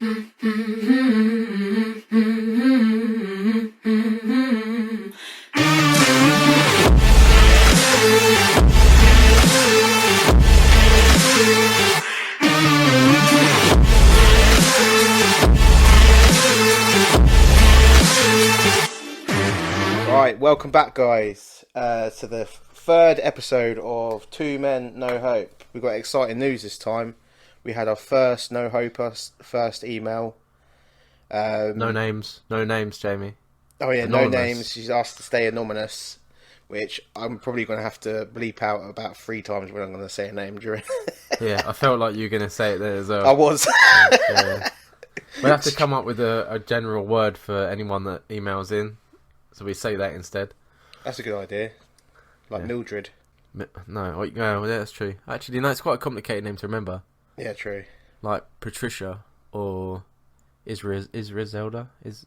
Right, welcome back, guys, to the third episode of Two Men No Hope. We've got exciting news this time. We had our first No Hoper, first email. No names, Jamie. Oh yeah, Anonymous. No names. She's asked to stay anonymous, which I'm probably going to have to bleep out about 3 times when I'm going to say a name during. Yeah, I felt like you were going to say it there as well. I was. Yeah. We have to come up with a general word for anyone that emails in, so we say that instead. That's a good idea. Like Yeah. Mildred. No, yeah, that's true. Actually, no, it's quite a complicated name to remember. Yeah, true. Like Patricia or Isrizelda. Isrizelda.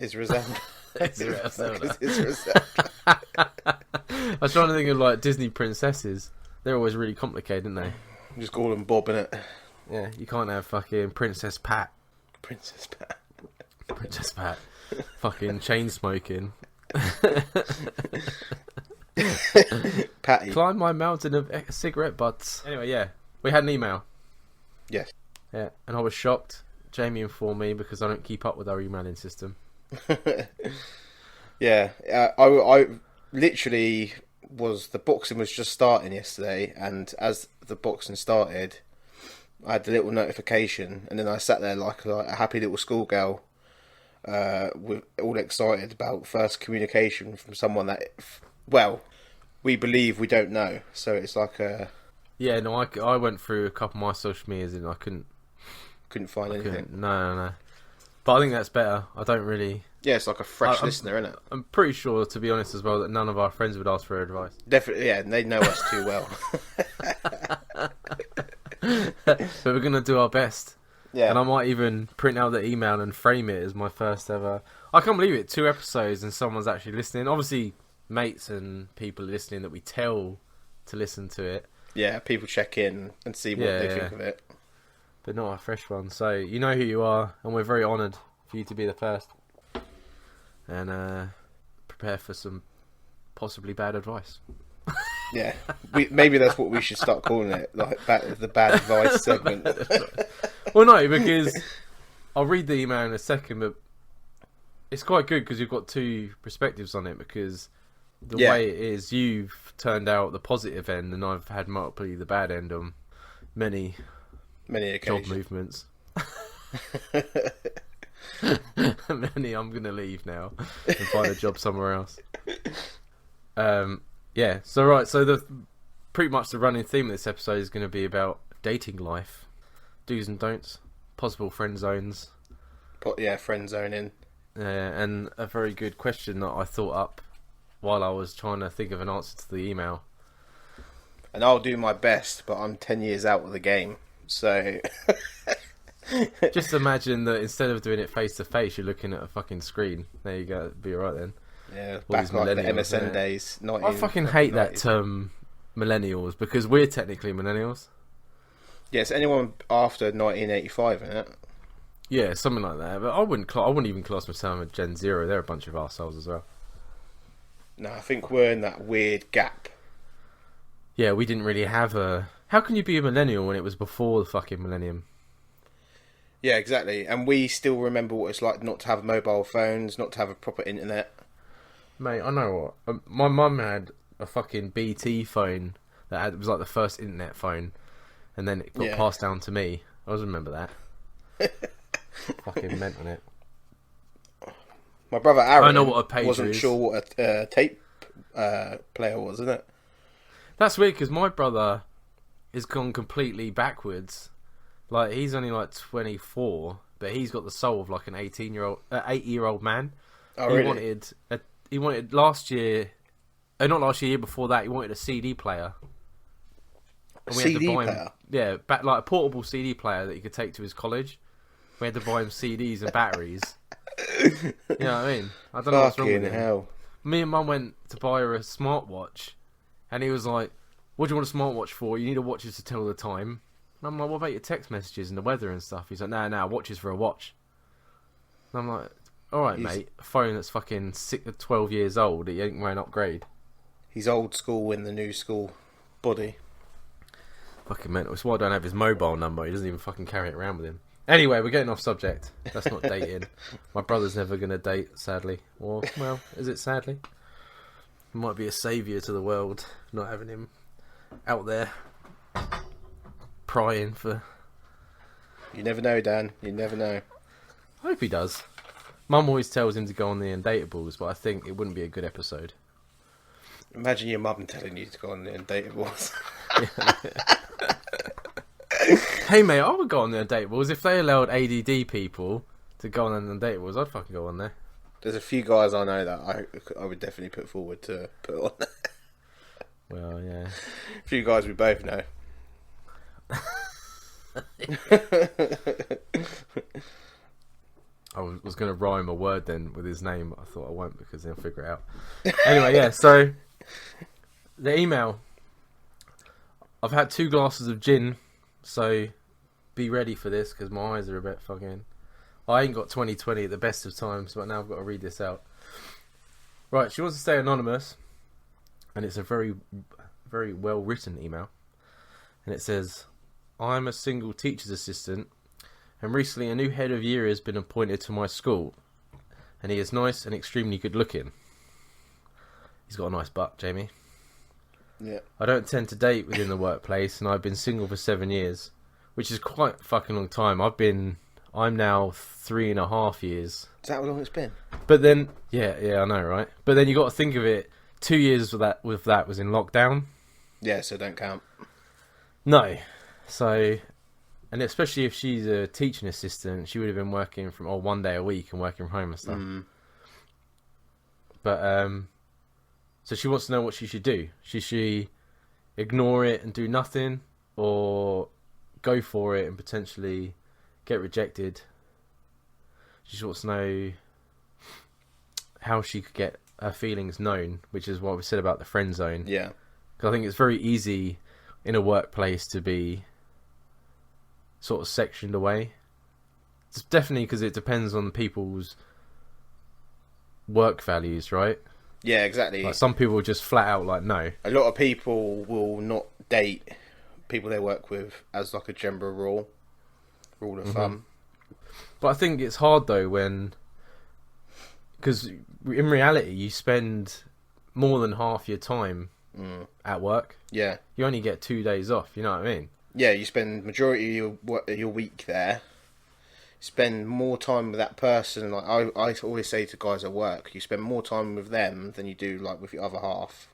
Isrizelda. Isrizelda. I was trying to think of like Disney princesses. They're always really complicated, aren't they? Just call them Bob, innit? Yeah, you can't have fucking Princess Pat. Princess Pat. Princess Pat. Fucking chain smoking. Patty. Climb my mountain of cigarette butts. Anyway, yeah, we had an email. Yes. Yeah, and I was shocked. Jamie informed me because I don't keep up with our emailing system. Yeah, I literally the boxing was just starting yesterday, and as the boxing started, I had the little notification, and then I sat there like a happy little schoolgirl, with all excited about first communication from someone that, well, we believe we don't know. So it's like a... Yeah, no, I went through a couple of my social medias and I couldn't find anything. No. But I think that's better. I don't really... Yeah, it's like a fresh listener, isn't it? I'm pretty sure, to be honest as well, that none of our friends would ask for advice. Definitely, yeah, they know us too well. But we're going to do our best. Yeah. And I might even print out the email and frame it as my first ever... I can't believe it, 2 episodes and someone's actually listening. Obviously, mates and people listening that we tell to listen to it. Yeah, people check in and see what they think of it. But not a fresh one. So, you know who you are, and we're very honoured for you to be the first. And prepare for some possibly bad advice. Yeah, maybe that's what we should start calling it, like the bad advice segment. Well, no, because I'll read the email in a second, but it's quite good because you've got 2 perspectives on it, because the way it is, you've turned out the positive end, and I've had multiply the bad end on many occasions. job movements. Many, I'm going to leave now and find a job somewhere else. Yeah, so pretty much the running theme of this episode is going to be about dating life, do's and don'ts, possible friend zones. Friend zoning. And a very good question that I thought up while I was trying to think of an answer to the email. And I'll do my best, but I'm 10 years out of the game, so... Just imagine that instead of doing it face to face, you're looking at a fucking screen. There you go, be alright then. Yeah, back like the MSN days. I fucking hate that term, millennials, because we're technically millennials. Yes, anyone after 1985, isn't it? Yeah, something like that. But I wouldn't even class myself as Gen Zero. They're a bunch of arseholes as well. No, I think we're in that weird gap. Yeah, we didn't really have a... How can you be a millennial when it was before the fucking millennium? Yeah, exactly. And we still remember what it's like not to have mobile phones, not to have a proper internet. Mate, I know what. My mum had a fucking BT phone it was like the first internet phone, and then it got passed down to me. I always remember that. Fucking meant on it. My brother Aaron I know what a pager wasn't is. sure what a tape player was, isn't it? That's weird because my brother has gone completely backwards. Like, he's only like 24, but he's got the soul of like an 8-year-old man. Oh, he really? He wanted last year, not last year, before that, he wanted a CD player. A CD player? Yeah, like a portable CD player that he could take to his college. We had to buy him CDs and batteries. You know what I mean? I don't know what's wrong with him. Hell. Me and Mum went to buy her a smartwatch, and he was like, "What do you want a smartwatch for? You need a watch to tell the time." And I'm like, what about your text messages and the weather and stuff? He's like, nah, watch is for a watch. And I'm like, alright, mate, a phone that's fucking 12 years old, it ain't going to upgrade. He's old school in the new school body. Fucking mental. It's why I don't have his mobile number. He doesn't even fucking carry it around with him. Anyway, we're getting off subject. That's not dating. My brother's never going to date, sadly. Or, well, is it sadly? He might be a saviour to the world, not having him out there prying for... You never know, Dan. You never know. I hope he does. Mum always tells him to go on the Undateables, but I think it wouldn't be a good episode. Imagine your mum telling you to go on the Undateables. Hey mate, I would go on the Undateables. If they allowed ADD people to go on the Undateables, I'd fucking go on there. There's a few guys I know that I would definitely put forward to put on there. Well, yeah. A few guys we both know. I was going to rhyme a word then with his name, but I thought I won't because they'll figure it out. Anyway, yeah, so the email. I've had 2 glasses of gin, so be ready for this because my eyes are a bit fucking... I ain't got 20/20 at the best of times, but now I've got to read this out. Right, she wants to stay anonymous, and it's a very, very well written email. And it says, I'm a single teacher's assistant, and recently a new head of year has been appointed to my school, and he is nice and extremely good looking. He's got a nice butt, Jamie. Yeah. I don't tend to date within the workplace, and I've been single for 7 years, which is quite a fucking long time. I'm now 3.5 years. Is that how long it's been? But then, yeah, I know, right? But then you got to think of it. 2 years with that was in lockdown. Yeah, so don't count. No, so, and especially if she's a teaching assistant, she would have been working from 1 day a week and working from home and stuff. But so she wants to know what she should do. Should she ignore it and do nothing, or go for it and potentially get rejected? She just wants to know how she could get her feelings known, which is what we said about the friend zone. Yeah. Because I think it's very easy in a workplace to be sort of sectioned away. It's definitely because it depends on people's work values, right? Yeah, exactly. Like some people just flat out like no. A lot of people will not date people they work with as like a general rule of thumb. But I think it's hard though because in reality you spend more than half your time at work. Yeah. You only get 2 days off, you know what I mean? Yeah, you spend majority of your week there. Spend more time with that person. Like I always say to guys at work, you spend more time with them than you do like with your other half.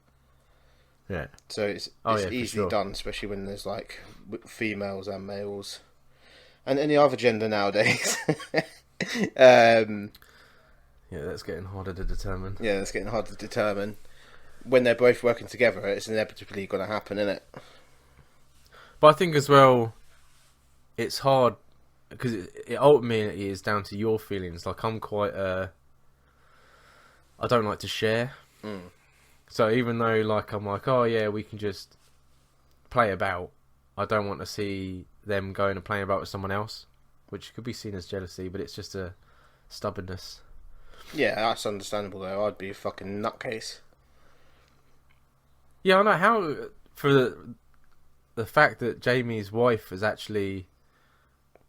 Yeah. So it's easily done, especially when there's like females and males, and any other gender nowadays. Yeah, that's getting harder to determine. Yeah, that's getting hard to determine. When they're both working together, it's inevitably going to happen, isn't it? But I think as well, it's hard because it ultimately is down to your feelings. Like I'm quite I don't like to share. So even though like I'm like, oh yeah, we can just play about, I don't want to see them going and playing about with someone else, which could be seen as jealousy, but it's just a stubbornness. Yeah, that's understandable though. I'd be a fucking nutcase. Yeah, I know how for the fact that Jamie's wife is actually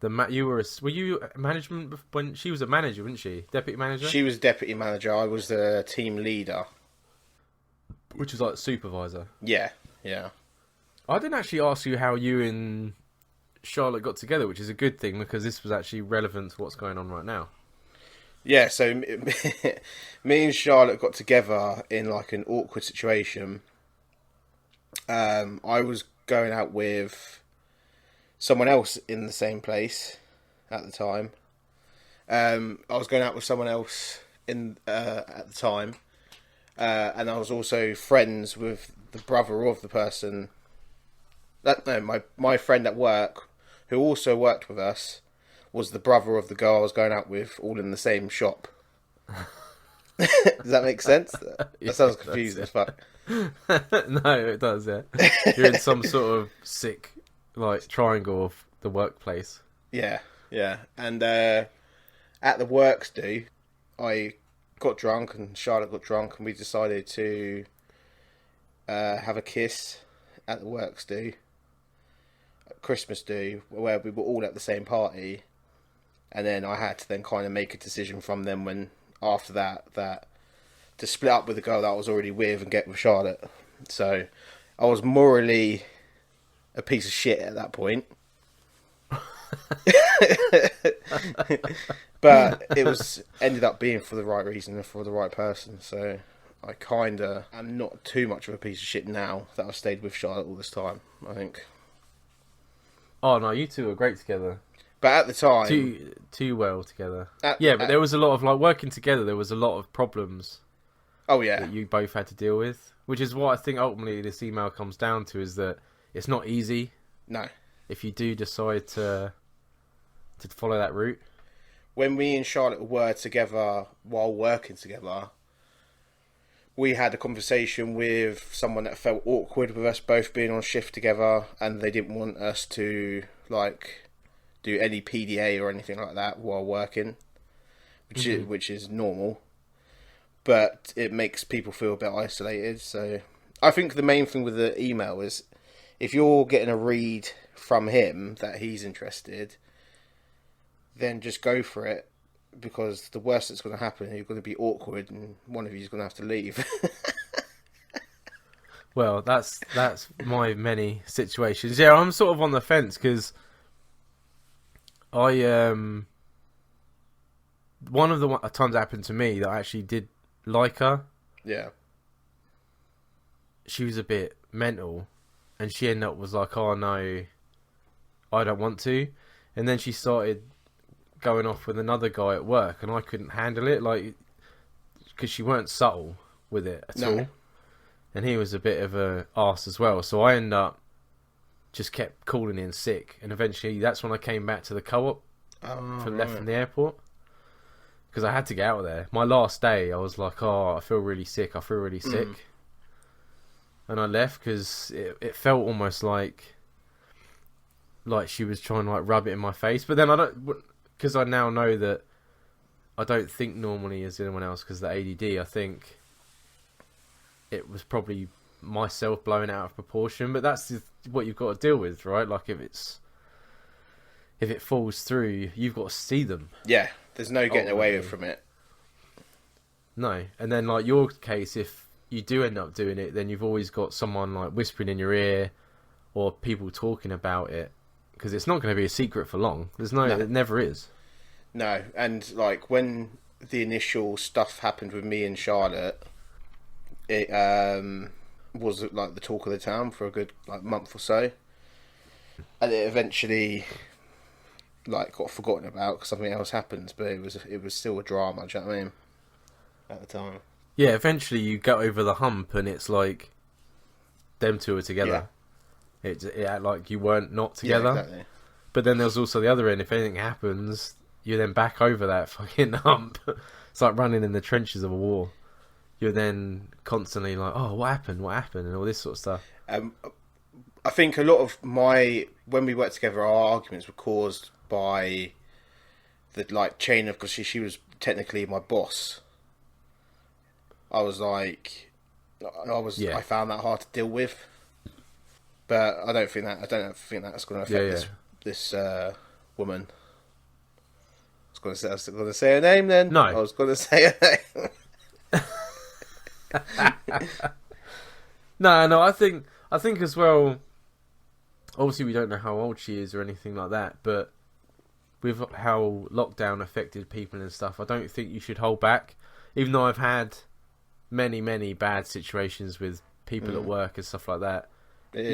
were you management when she was a manager, wasn't she? Deputy manager. She was deputy manager. I was the team leader, which was like supervisor. Yeah. I didn't actually ask you how you and Charlotte got together, which is a good thing because this was actually relevant to what's going on right now. Yeah, so me and Charlotte got together in like an awkward situation. I was going out with someone else in the same place at the time. I was going out with someone else at the time, and I was also friends with the brother of the person. My friend at work, who also worked with us, was the brother of the girl I was going out with, all in the same shop. Does that make sense? That sounds confusing as fuck. No, it does, yeah. You're in some sort of sick like triangle of the workplace. Yeah, yeah. And at the works do, I got drunk and Charlotte got drunk and we decided to have a kiss at the works do, at Christmas do, where we were all at the same party. And then I had to then kind of make a decision from them when, after that to split up with the girl that I was already with and get with Charlotte. So I was morally a piece of shit at that point. But it was ended up being for the right reason and for the right person. So I kind of am not too much of a piece of shit now that I've stayed with Charlotte all this time, I think. Oh no, you two are great together. But at the time... Too well together. But there was a lot of, like, working together, there was a lot of problems. Oh, yeah. That you both had to deal with. Which is what I think ultimately this email comes down to, is that it's not easy. No. If you do decide to follow that route. When me and Charlotte were together while working together, we had a conversation with someone that felt awkward with us both being on shift together, and they didn't want us to, like... do any PDA or anything like that while working, which is normal, but it makes people feel a bit isolated. So I think the main thing with the email is if you're getting a read from him that he's interested, then just go for it, because the worst that's going to happen is you're going to be awkward and one of you is going to have to leave. Well, that's my many situations. Yeah, I'm sort of on the fence because one of the times it happened to me that I actually did like her. Yeah. She was a bit mental, and she ended up was like, "Oh no, I don't want to," and then she started going off with another guy at work, and I couldn't handle it, like, because she weren't subtle with it at all, and he was a bit of a arse as well. So I ended up just kept calling in sick, and eventually that's when I came back to the co-op left from the airport, because I had to get out of there. My last day I was like, oh, I feel really sick, and I left because it felt almost like she was trying to like rub it in my face. But then I don't, because I now know that I don't think normally as anyone else because of the ADD. I think it was probably myself blowing out of proportion, but that's what you've got to deal with, right? Like if it falls through, you've got to see them. Yeah, there's no getting away from it. No, and then like your case, if you do end up doing it, then you've always got someone like whispering in your ear or people talking about it, because it's not going to be a secret for long. It never is. No, and like when the initial stuff happened with me and Charlotte, it was like the talk of the town for a good like month or so, and it eventually like got forgotten about because something else happened. But it was still a drama. Do you know what I mean? At the time. Yeah, eventually you get over the hump, and it's like them two are together. Yeah. It like you weren't not together. Yeah, exactly. But then there's also the other end. If anything happens, you're then back over that fucking hump. It's like running in the trenches of a war. You're then constantly like, oh, what happened, and all this sort of stuff. I think a lot of when we worked together, our arguments were caused by the like chain of, because she was technically my boss. I found that hard to deal with, but I don't think that's going to affect this woman. I was going to say her name then. No, I was going to say her name. No, I think as well, obviously we don't know how old she is or anything like that, but with how lockdown affected people and stuff, I don't think you should hold back. Even though I've had many bad situations with people at work and stuff like that,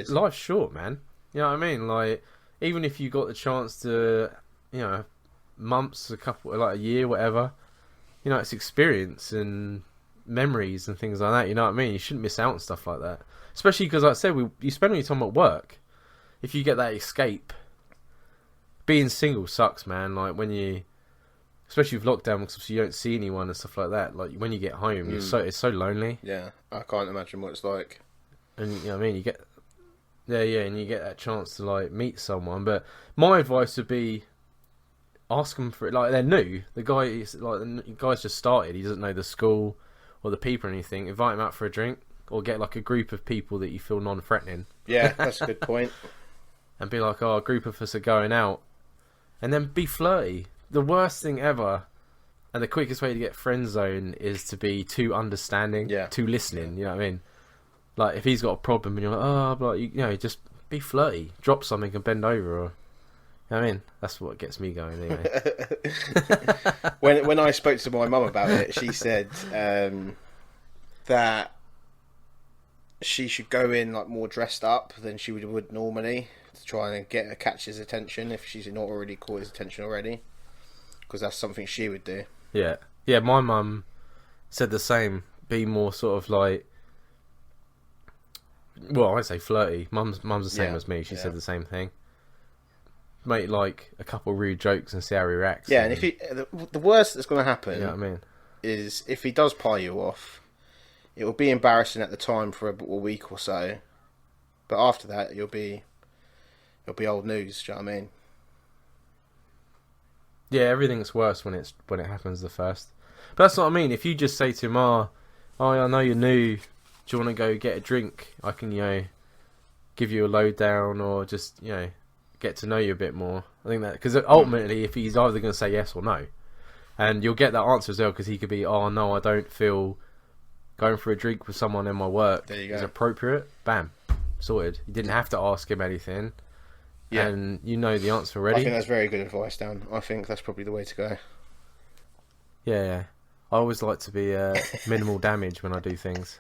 life's short, man. You know what I mean? Like, even if you got the chance to, you know, months, a year, whatever, you know, it's experience and memories and things like that. You know what I mean? You shouldn't miss out on stuff like that, especially because, like I said, you spend all your time at work. If you get that escape, being single sucks, man. Like especially with lockdown, because you don't see anyone and stuff like that. Like when you get home, it's so lonely. Yeah, I can't imagine what it's like. And you know what I mean? Yeah, and you get that chance to like meet someone. But my advice would be ask them for it. Like they're new. The guy is like the guy's just started. He doesn't know the school or the people or anything. Invite him out for a drink, or get like a group of people that you feel non-threatening. Yeah, that's a good point. And be like, oh, a group of us are going out, and then be flirty. The worst thing ever, and the quickest way to get friend zone is to be too understanding, too listening. You know what I mean? Like if he's got a problem and you're like, oh, but you know, just be flirty, drop something and bend over, or you know what I mean, that's what gets me going anyway. when I spoke to my mum about it, she said that she should go in like more dressed up than she would normally to try and catch his attention if she's not already caught his attention already, because that's something she would do. Yeah. My mum said the same. Be more sort of like, well, I'd say flirty. Mum's the same as me. She said the same thing. Make like a couple rude jokes and see how he reacts. Yeah, and if the worst that's going to happen, you know what I mean, is if he does pie you off, it will be embarrassing at the time for a week or so, but after that it'll be old news. Do you know what I mean? Yeah, everything's worse when it happens the first. But that's what I mean. If you just say to him, "Oh, I know you're new. Do you want to go get a drink? I can, give you a lowdown, or just, get to know you a bit more." I think that, because ultimately, if he's either going to say yes or no, and you'll get that answer as well, because he could be, "Oh no, I don't feel going for a drink with someone in my work is appropriate." Bam, sorted. You didn't have to ask him anything, and you know the answer already. I think that's very good advice, Dan. I think that's probably the way to go. Yeah. I always like to be minimal damage when I do things.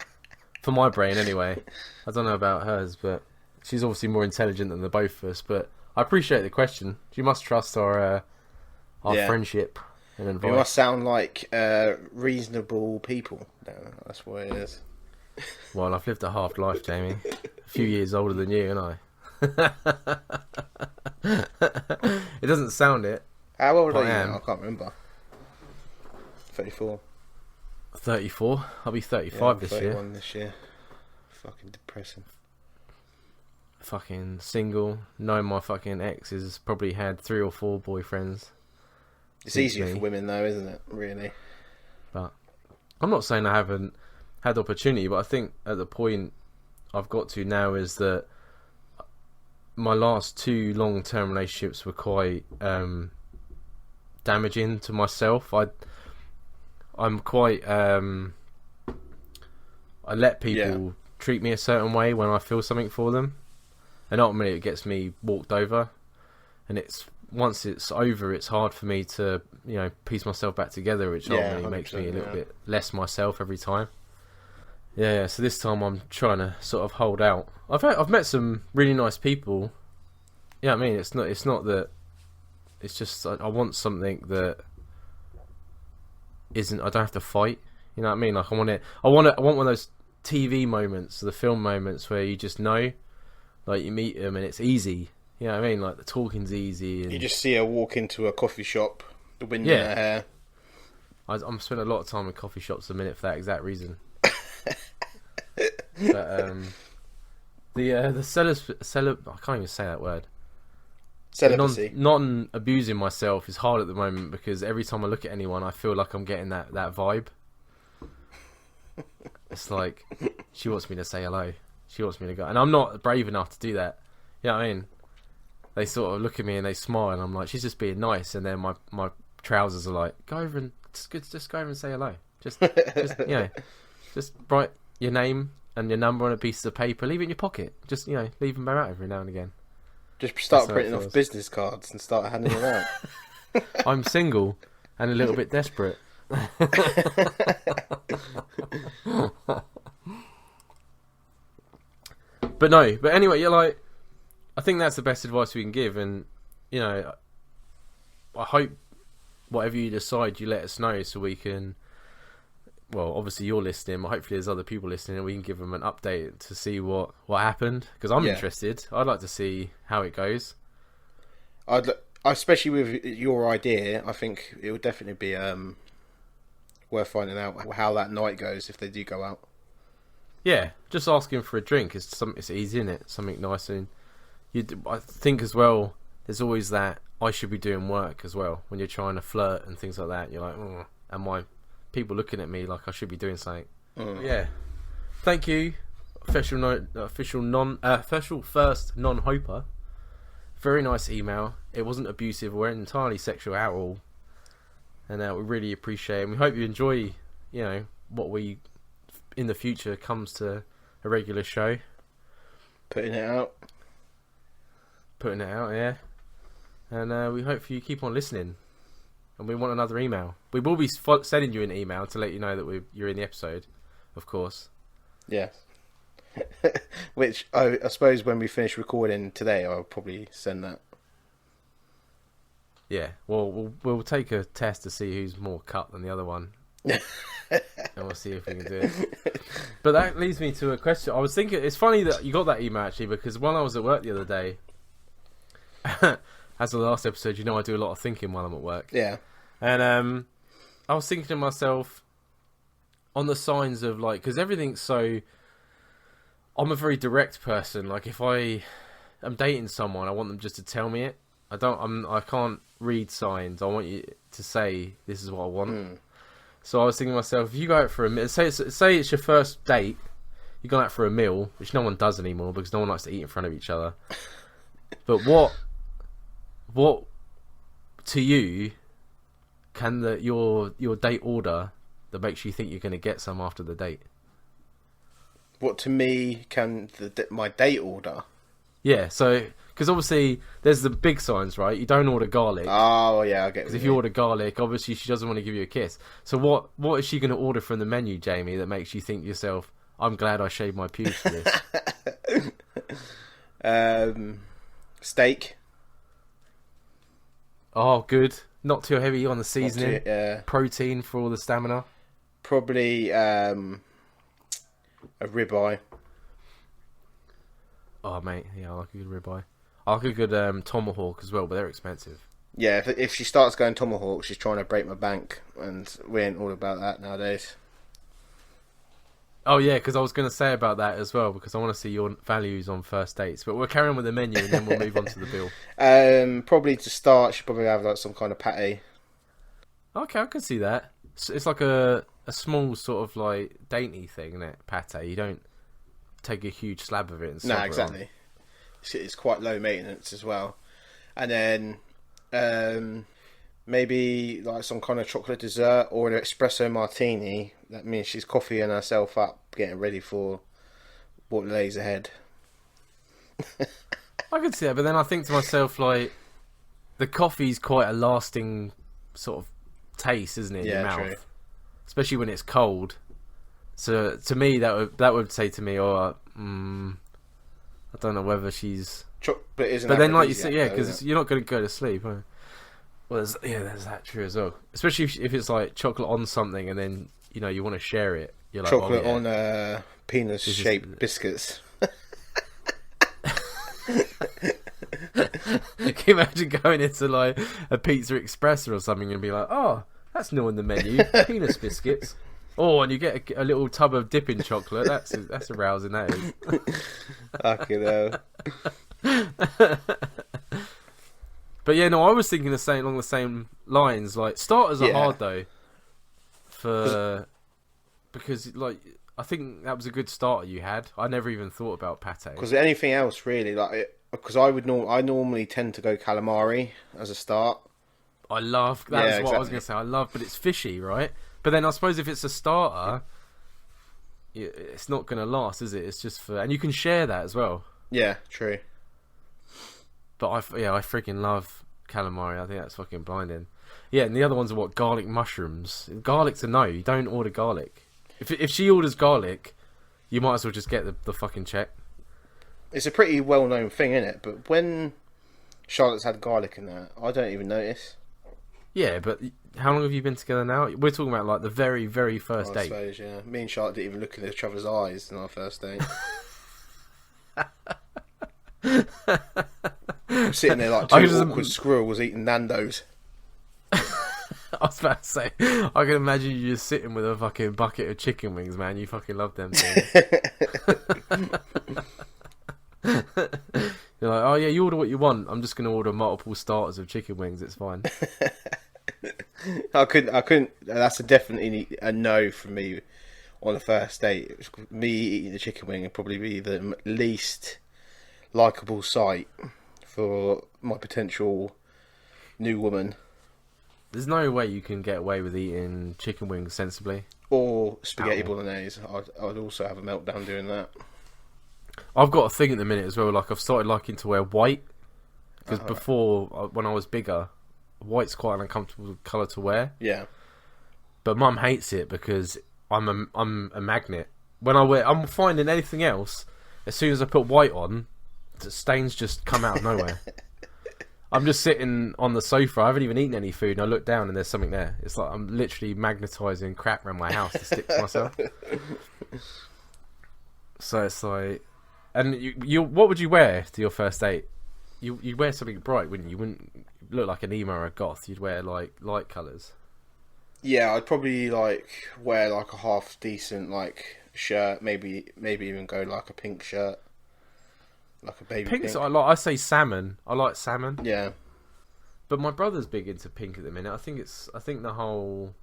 For my brain, anyway. I don't know about hers, but she's obviously more intelligent than the both of us. But I appreciate the question. You must trust our friendship and advice. We must sound like reasonable people. No, that's what it is. Well, I've lived a half life, Jamie. A few years older than you, and It doesn't sound it. How old are you now? I can't remember. 34. 34? I'll be 35 this year. 31 this year. Fucking depressing. Fucking single. Knowing my fucking ex has probably had 3 or 4 boyfriends. It's easier for women though, isn't it? Really. But I'm not saying I haven't had opportunity, but I think at the point I've got to now is that my last 2 long-term relationships were quite damaging to myself. I'm quite I let people treat me a certain way when I feel something for them, and ultimately it gets me walked over, and once it's over, it's hard for me to piece myself back together, which ultimately makes me a little bit less myself every time. So this time I'm trying to sort of hold out. I've met some really nice people. Yeah, I mean, it's not that. It's just I want something that isn't. I don't have to fight. You know what I mean? Like I want one of those TV moments, the film moments where you just know, like you meet them and it's easy. You know what I mean? Like the talking's easy. And you just see her walk into a coffee shop, the wind in her hair. I'm spending a lot of time in coffee shops a minute for that exact reason. But the seller, I can't even say that word. Celibacy. Non-abusing myself is hard at the moment, because every time I look at anyone, I feel like I'm getting that vibe. It's like she wants me to say hello. She wants me to go, and I'm not brave enough to do that. You know what I mean? They sort of look at me and they smile, and I'm like, she's just being nice. And then my trousers are like, go over and just go over and say hello. Just write your name and your number on a piece of paper. Leave it in your pocket. Just leave them out every now and again. Just start printing off business cards and start handing them out. I'm single and a little bit desperate. But anyway, I think that's the best advice we can give, and I hope whatever you decide, you let us know so we can. Well, obviously you're listening, but hopefully there's other people listening, and we can give them an update to see what happened, because I'm interested. I'd like to see how it goes. Especially with your idea, I think it would definitely be worth finding out how that night goes if they do go out. Yeah, just asking for a drink is it's easy, isn't it? Something nice, and I think as well. There's always that I should be doing work as well when you're trying to flirt and things like that. You're like, oh, am I? People looking at me like I should be doing something. Yeah. Thank you, official first non-hoper. Very nice email. It wasn't abusive or entirely sexual at all, and we really appreciate it. And we hope you enjoy, what we in the future comes to a regular show. Putting it out, yeah. And we hope you keep on listening. And we want another email. We will be sending you an email to let you know that you're in the episode, of course. Yeah. Which I suppose when we finish recording today, I'll probably send that. Yeah. Well, we'll take a test to see who's more cut than the other one. And we'll see if we can do it. But that leads me to a question. I was thinking, it's funny that you got that email actually, because when I was at work the other day, as the last episode, I do a lot of thinking while I'm at work. Yeah. And I was thinking to myself on the signs of because everything's so. I'm a very direct person. Like if I'm dating someone, I want them just to tell me it. I can't read signs. I want you to say this is what I want. So I was thinking to myself, if you go out for a meal, say it's your first date, you go out for a meal, which no one does anymore because no one likes to eat in front of each other. But what to you can your date order that makes you think you're going to get some after the date? What to me can my date order? Yeah, so because obviously there's the big signs, right? You don't order garlic. Oh yeah, I get. Because if you order garlic, obviously she doesn't want to give you a kiss. So what is she going to order from the menu, Jamie, that makes you think to yourself, I'm glad I shaved my pubes for this? Steak. Oh, good. Not too heavy on the seasoning. Yeah. Protein for all the stamina. Probably a ribeye. Oh, mate. Yeah, I like a good ribeye. I like a good tomahawk as well, but they're expensive. Yeah, if she starts going tomahawk, she's trying to break my bank, and we ain't all about that nowadays. Oh, yeah, because I was going to say about that as well, because I want to see your values on first dates. But we'll carry on with the menu, and then we'll move on to the bill. Probably to start, she'll probably have some kind of pate. Okay, I can see that. It's like a small sort of dainty thing, isn't it? Pate. You don't take a huge slab of it and No, exactly. It's quite low maintenance as well. And then maybe some kind of chocolate dessert or an espresso martini. That means she's coffeeing herself up, getting ready for what lays ahead. I could see that, but then I think to myself, the coffee's quite a lasting sort of taste, isn't it, in your mouth? True. Especially when it's cold. So to me, that would say to me, I don't know whether she's. But isn't? But then, you say, because you're not going to go to sleep. Huh? Well, there's that true as well. Especially if it's chocolate on something, and then you want to share it. You're like, chocolate on penis-shaped biscuits. Can you imagine going into a Pizza Express or something and be like, oh, that's new on the menu, penis biscuits. Oh, and you get a little tub of dipping chocolate. That's arousing, that is. Fucking hell. But yeah, no, I was thinking along the same lines. Starters are hard though, because I think that was a good starter you had. I never even thought about pate. Because anything else really, because I normally tend to go calamari as a start. I love that. That's what I was going to say. I love, but it's fishy, right? But then I suppose if it's a starter, it's not going to last, is it? It's just and you can share that as well. Yeah, true. But I freaking love calamari. I think that's fucking blinding. Yeah, and the other ones are garlic mushrooms. Garlic's a no. You don't order garlic. If she orders garlic, you might as well just get the fucking check. It's a pretty well-known thing, isn't it? But when Charlotte's had garlic in there, I don't even notice. Yeah, but how long have you been together now? We're talking about the very, very first date. I suppose, yeah. Me and Charlotte didn't even look in each other's eyes in our first date. Sitting there like two awkward squirrels eating Nando's. I was about to say, I can imagine you just sitting with a fucking bucket of chicken wings, man. You fucking love them things. You're like, oh yeah, you order what you want. I'm just gonna order multiple starters of chicken wings. It's fine. I couldn't. That's definitely a no for me on a first date. Me eating the chicken wing would probably be the least likable sight for my potential new woman. There's no way you can get away with eating chicken wings sensibly. Or spaghetti bolognese. I'd also have a meltdown doing that. I've got a thing at the minute as well. Like I've started liking to wear white because before, when I was bigger, white's quite an uncomfortable colour to wear. Yeah. But Mum hates it because I'm a magnet. When I'm finding anything else, as soon as I put white on, the stains just come out of nowhere. I'm just sitting on the sofa. I haven't even eaten any food, and I look down and there's something there. It's like I'm literally magnetising crap around my house to stick to myself. So it's like, and you what would you wear to your first date? You'd wear something bright, wouldn't you? You wouldn't look like an emo or a goth. You'd wear like light colours. Yeah, I'd probably like wear like a half decent like shirt, maybe even go like a pink shirt. Like a baby Pink's pink. I say salmon. I like salmon. Yeah. But my brother's big into pink at the minute. I think the whole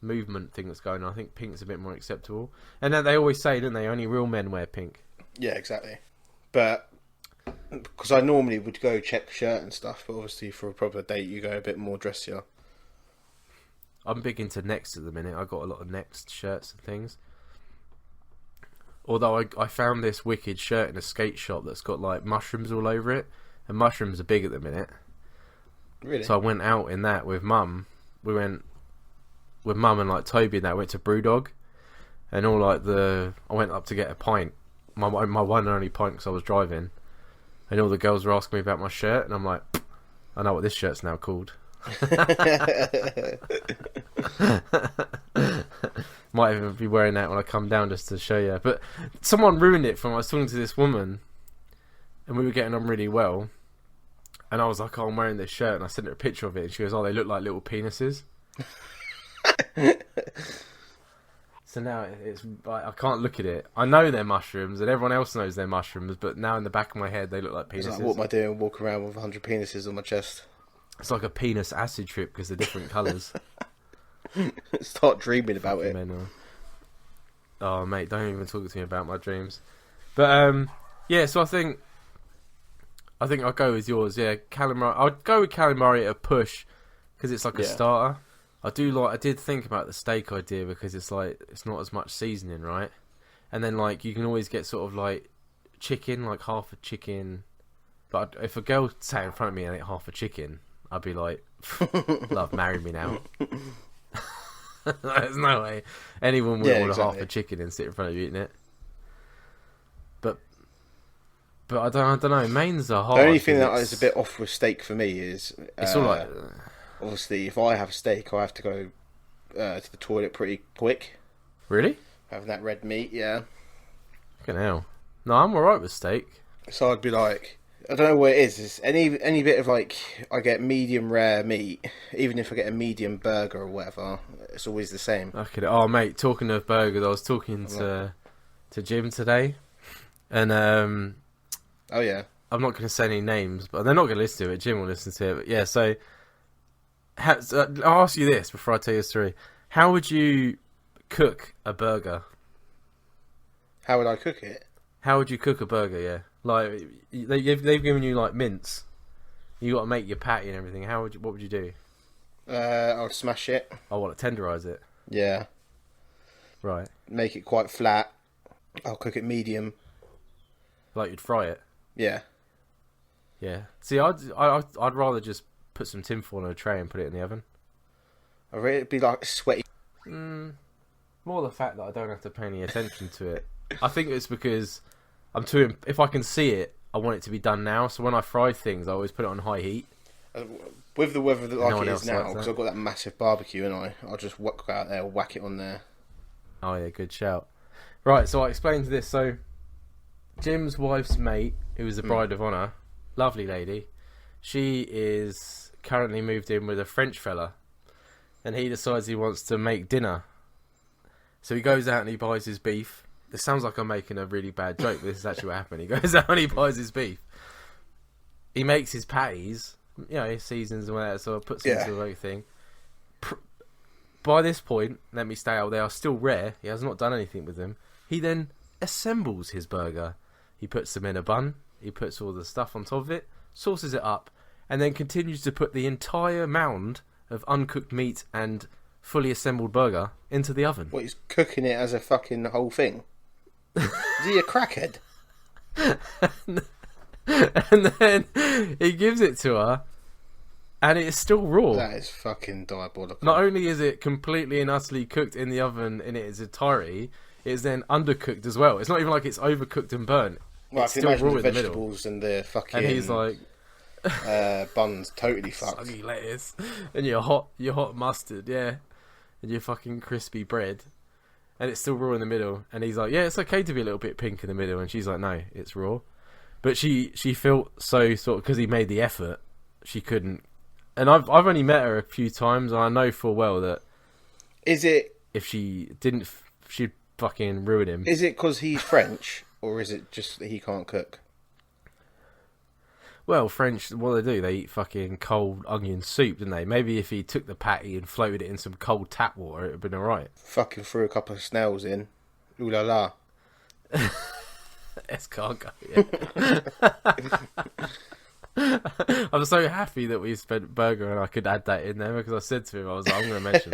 movement thing that's going on. I think pink's a bit more acceptable. And then they always say, don't they? Only real men wear pink. Yeah, exactly. But because I normally would go check shirt and stuff, but obviously for a proper date you go a bit more dressier. I'm big into Next at the minute. I got a lot of Next shirts and things. Although I found this wicked shirt in a skate shop that's got like mushrooms all over it, and mushrooms are big at the minute. Really? So I went out in that with Mum. We went with Mum and like Toby and that. Went to Brewdog, and I went up to get a pint, my one and only pint because I was driving, and all the girls were asking me about my shirt, and I'm like, I know what this shirt's now called. Might even be wearing that when I come down just to show you. But someone ruined it from I was talking to this woman and we were getting on really well, and I was like, oh, I'm wearing this shirt, and I sent her a picture of it and she goes, oh, they look like little penises. So now it's like, I can't look at it. I know they're mushrooms and everyone else knows they're mushrooms, but now in the back of my head they look like penises. Like, what am I doing? Walk around with 100 penises on my chest. It's like a penis acid trip because they're different colours. Start dreaming about it. Oh mate, don't even talk to me about my dreams. But yeah, so I think I'll go with yours. Yeah, calamari. I'd go with calamari at a push because it's like a starter. I did think about the steak idea because it's like it's not as much seasoning, right? And then like you can always get sort of like chicken, like half a chicken. But if a girl sat in front of me and ate half a chicken, I'd be like, love, marry me now. There's no way anyone would order half a chicken and sit in front of you eating it. But I don't know. Mains are hard. The only thing that is a bit off with steak for me is it's all like obviously if I have steak, I have to go to the toilet pretty quick. Really? Having that red meat, yeah. Fucking hell. No, I'm alright with steak. So I'd be like, I don't know what it is. It's any bit of like, I get medium rare meat, even if I get a medium burger or whatever, it's always the same. Okay. Oh mate, talking of burgers, I was talking to Jim today, and oh yeah, I'm not going to say any names, but they're not going to listen to it. Jim will listen to it. But yeah, so I'll ask you this before I tell you the story. How would you cook a burger? How would I cook it? How would you cook a burger? Yeah, like they've given you like mince. You got to make your patty and everything. What would you do? I would smash it. I want to tenderize it. Yeah. Right. Make it quite flat. I'll cook it medium. Like you'd fry it. Yeah. Yeah. See, I'd rather just put some tinfoil on a tray and put it in the oven. It'd be like sweaty. More the fact that I don't have to pay any attention to it. I think it's because if I can see it, I want it to be done now. So when I fry things, I always put it on high heat. With the weather like no it is now, likes because that. I've got that massive barbecue, and I'll just go out there, whack it on there. Oh yeah, good shout. Right, so I explained this. So Jim's wife's mate, who was the bride of honour, lovely lady. She is currently moved in with a French fella. and he decides he wants to make dinner. So he goes out and he buys his beef. It sounds like I'm making a really bad joke, but this is actually what happened. He goes out and he buys his beef. He makes his patties, his seasons and whatever, so puts it into everything. By this point, let me stay out, they are still rare. He has not done anything with them. He then assembles his burger. He puts them in a bun. He puts all the stuff on top of it, sauces it up, and then continues to put the entire mound of uncooked meat and fully assembled burger into the oven. What, he's cooking it as a fucking whole thing? Is he a crackhead? And then he gives it to her, and it's still raw. That is fucking diabolical. Not only is it completely and utterly cooked in the oven in its entirety, it's then undercooked as well. It's not even like it's overcooked and burnt. Well, it's I can still imagine raw the in the middle. vegetables and the fucking... And he's like... buns totally fucked. Soggy lettuce. And your hot mustard, yeah. And your fucking crispy bread. And it's still raw in the middle. And he's like, yeah, it's okay to be a little bit pink in the middle. And she's like, no, it's raw. But she felt so sort of, because he made the effort, she couldn't. And I've only met her a few times, and I know full well that is it if she didn't, she'd fucking ruin him. Is it because he's French, or is it just that he can't cook? Well, French, what they do, they eat fucking cold onion soup, don't they? Maybe if he took the patty and floated it in some cold tap water, it would have been alright. Fucking threw a couple of snails in. Ooh la la. Escargot, yeah. I'm so happy that we spent burger and I could add that in there, because I said to him, I was like, I'm going to mention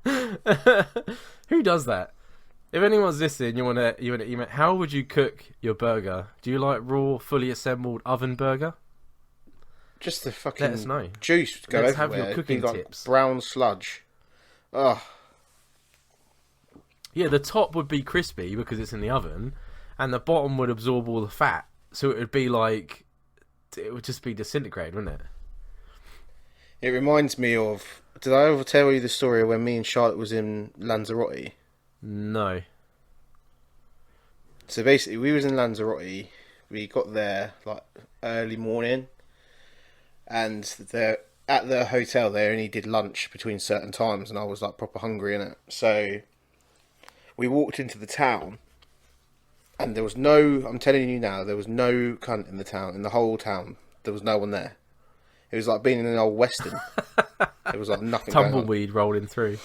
that. Who does that? If anyone's listening, you want to email, how would you cook your burger? Do you like raw, fully assembled oven burger? Just the fucking Let us know. Juice go Let's everywhere. have your cooking like tips. Brown sludge. Ugh. Yeah, the top would be crispy because it's in the oven, and the bottom would absorb all the fat. So it would be like, it would just be disintegrated, wouldn't it? It reminds me of, did I ever tell you the story of when me and Charlotte was in Lanzarote? No. So basically, we was in Lanzarote. We got there like early morning, and at the hotel they only did lunch between certain times, and I was like proper hungry innit. So we walked into the town, and there was no, I'm telling you now, there was no cunt in the town, in the whole town. There was no one there. It was like being in an old western. There was like nothing going on. Tumbleweed rolling through.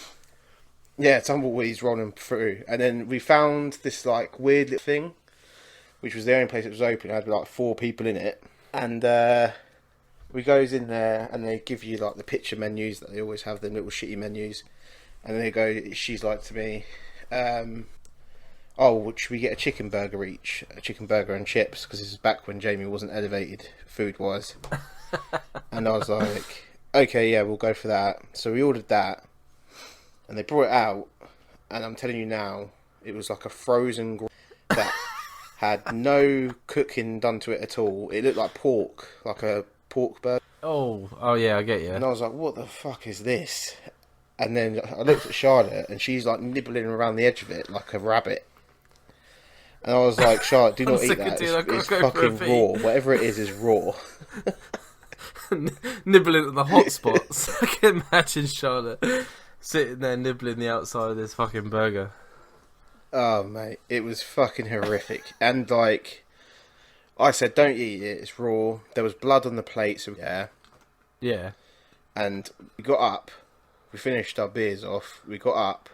Yeah, tumbleweeds rolling through. And then we found this like weird little thing, which was the only place that was open. It had like 4 people in it. And we goes in there, and they give you like the picture menus that they always have, them little shitty menus. And then they go, she's like to me, oh, should we get a chicken burger each? A chicken burger and chips, because this is back when Jamie wasn't elevated food-wise. And I was like, okay, yeah, we'll go for that. So we ordered that, and they brought it out, and I'm telling you now, it was like a frozen that had no cooking done to it at all. It looked like pork, like a pork burger. Oh yeah, I get you. And I was like, what the fuck is this? And then I looked at Charlotte, and she's like nibbling around the edge of it like a rabbit. And I was like, Charlotte, do not eat that. It's fucking raw. Whatever it is raw. Nibbling at the hot spots. I can imagine Charlotte sitting there nibbling the outside of this fucking burger. Oh, mate. It was fucking horrific. And, like, I said, don't eat it. It's raw. There was blood on the plate, so yeah. Yeah. And we got up. We finished our beers off. We got up.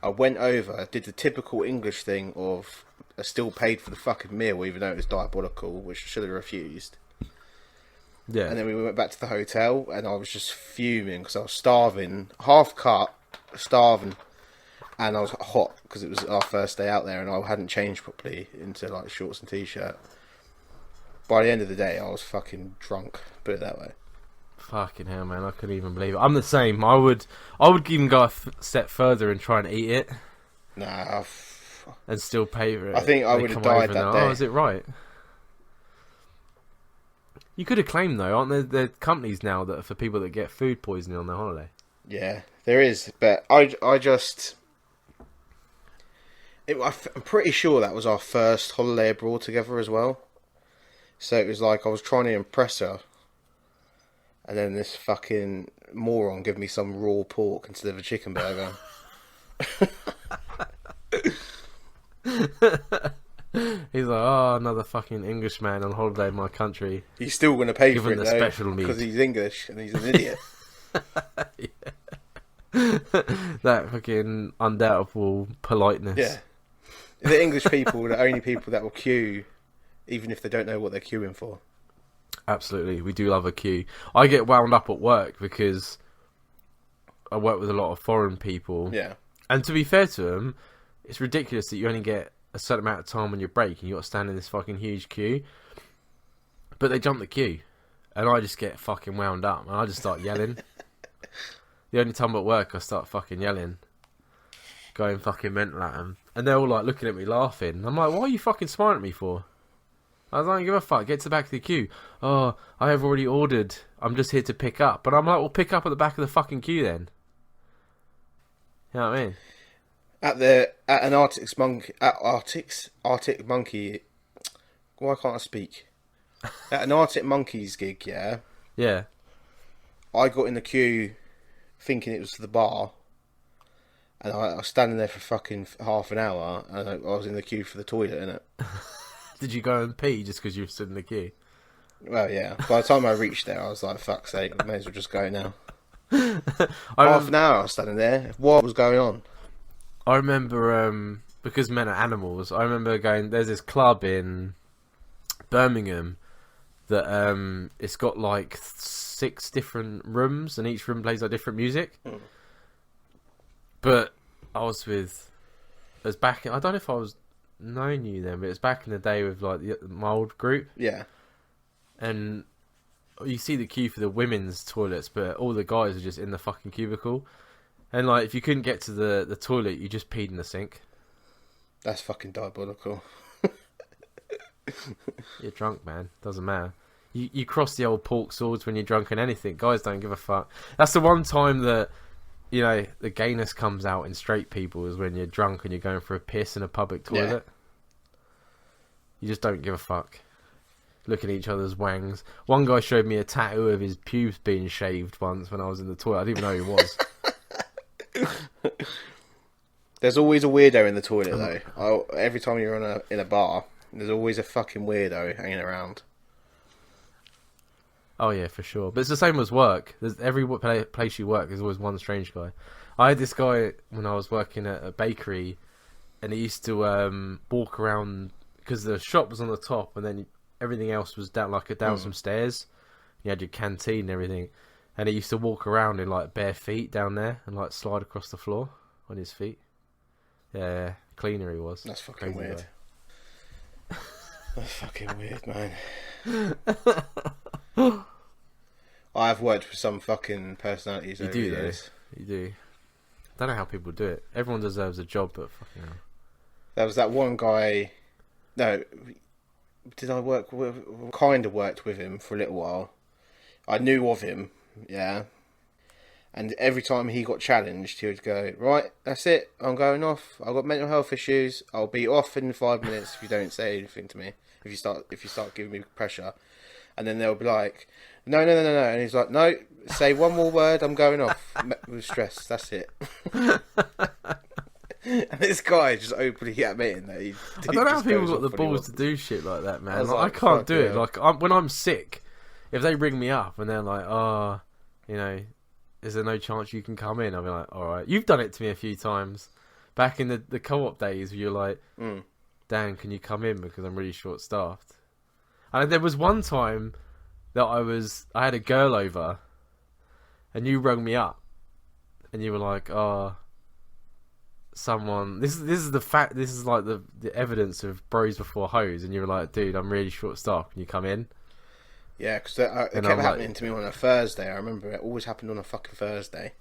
I went over, did the typical English thing of I still paid for the fucking meal, even though it was diabolical, which I should have refused. Yeah. And then we went back to the hotel, and I was just fuming because I was starving, half cut, starving, and I was hot because it was our first day out there, and I hadn't changed properly into like shorts and t-shirt. By the end of the day, I was fucking drunk. Put it that way. Fucking hell, man! I couldn't even believe it. I'm the same. I would even go a step further and try and eat it. Nah. And still pay for it. I think I would have died that day. Oh, is it right? You could have claimed though, aren't there companies now that are for people that get food poisoning on their holiday? Yeah, there is, but I'm pretty sure that was our first holiday abroad together as well. So it was like I was trying to impress her, and then this fucking moron give me some raw pork instead of a chicken burger. He's like, oh, another fucking Englishman on holiday in my country. He's still going to pay Give for him it the though, special meat. because he's English and he's an idiot. That fucking undoubtable politeness. Yeah. The English people are the only people that will queue, even if they don't know what they're queuing for. Absolutely, we do love a queue. I get wound up at work because I work with a lot of foreign people. Yeah. And to be fair to them, it's ridiculous that you only get a certain amount of time on your break and you got to stand in this fucking huge queue. But they jump the queue, and I just get fucking wound up, and I just start yelling. The only time at work I start fucking yelling, going fucking mental at them, and they're all like looking at me laughing. I'm like, what are you fucking smiling at me for? I don't give a fuck. Get to the back of the queue. Oh, I have already ordered. I'm just here to pick up. But I'm like, well, pick up at the back of the fucking queue then. You know what I mean? At an Arctic Monkey. Why can't I speak? At an Arctic Monkeys gig, yeah. Yeah. I got in the queue thinking it was for the bar, and I was standing there for fucking half an hour, and I was in the queue for the toilet, innit? Did you go and pee just because you stood in the queue? Well, yeah. By the time I reached there, I was like, fuck's sake, I may as well just go now. Half an hour I was standing there. What was going on? I remember, because men are animals, I remember going, there's this club in Birmingham that it's got like 6 different rooms, and each room plays like different music. But I was back in, I don't know if I was known you then, but it was back in the day with like my old group. Yeah. And you see the queue for the women's toilets, but all the guys are just in the fucking cubicle. And like, if you couldn't get to the toilet, you just peed in the sink. That's fucking diabolical. You're drunk, man. Doesn't matter. You cross the old pork swords when you're drunk and anything. Guys don't give a fuck. That's the one time that, you know, the gayness comes out in straight people, is when you're drunk and you're going for a piss in a public toilet. Yeah. You just don't give a fuck. Looking at each other's wangs. One guy showed me a tattoo of his pubes being shaved once when I was in the toilet. I didn't even know who he was. There's always a weirdo in the toilet, though. Every time you're in a bar, there's always a fucking weirdo hanging around. Oh yeah, for sure. But it's the same as work. There's every place you work, there's always one strange guy. I had this guy when I was working at a bakery, and he used to walk around, because the shop was on the top, and then everything else was down some stairs. You had your canteen and everything, and he used to walk around in like bare feet down there and like slide across the floor on his feet. Yeah, cleaner he was. That's fucking crazy weird. That's fucking weird, man. I've worked with some fucking personalities over the years. You do. I don't know how people do it. Everyone deserves a job, but fucking hell. There was that one guy. No, did I work with? Kind of worked with him for a little while. I knew of him, yeah. And every time he got challenged, he would go, right, that's it, I'm going off. I've got mental health issues. I'll be off in 5 minutes if you don't say anything to me. If you start giving me pressure. And then they'll be like, no. And he's like, no, say one more word, I'm going off with stress. That's it. And this guy just openly admitting that he. I don't know how people got the balls to do shit like that, man. I can't do it. Like when I'm sick, if they ring me up and they're like, oh, you know, is there no chance you can come in? I'll be like, all right. You've done it to me a few times. Back in the co-op days where you're like, Dan, can you come in because I'm really short-staffed? And there was one time that I had a girl over and you rung me up and you were like, oh, someone, this is the fact, this is like the evidence of bros before hoes, and you were like, dude, I'm really short-staffed, can you come in? Yeah, because it kept happening to me on a Thursday. I remember it always happened on a fucking Thursday.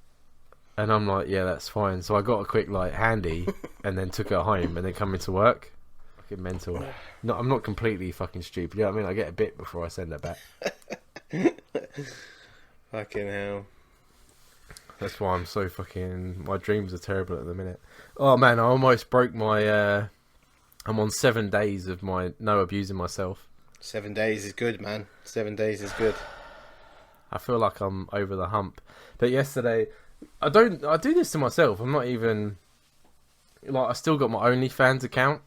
And I'm like, yeah, that's fine. So I got a quick like handy, and then took it home, and then come into work. Fucking mental. No, I'm not completely fucking stupid. You know what I mean? I get a bit before I send it back. Fucking hell. That's why I'm so fucking. My dreams are terrible at the minute. Oh man, I almost broke my. I'm on 7 days of my no abusing myself. 7 days is good, man. 7 days is good. I feel like I'm over the hump. But yesterday, I do this to myself. I'm not even like, I still got my OnlyFans account.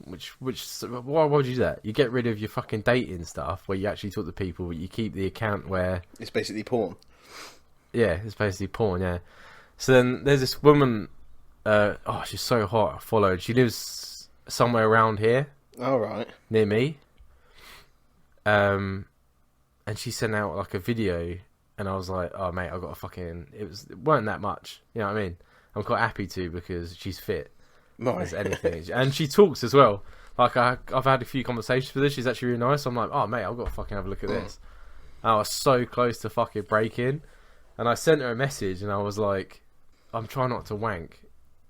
Which why would you do that? You get rid of your fucking dating stuff where you actually talk to people, but you keep the account where it's basically porn. Yeah, it's basically porn. Yeah. So then there's this woman. She's so hot. I followed. She lives somewhere around here. All right. Near me. And she sent out like a video, and I was like, "Oh mate, I got a fucking." It weren't that much. You know what I mean? I'm quite happy to because she's fit. As anything, and she talks as well. Like I've had a few conversations with her. She's actually really nice. I'm like, oh mate, I've got to fucking have a look at this. And I was so close to fucking breaking, and I sent her a message, and I was like, I'm trying not to wank,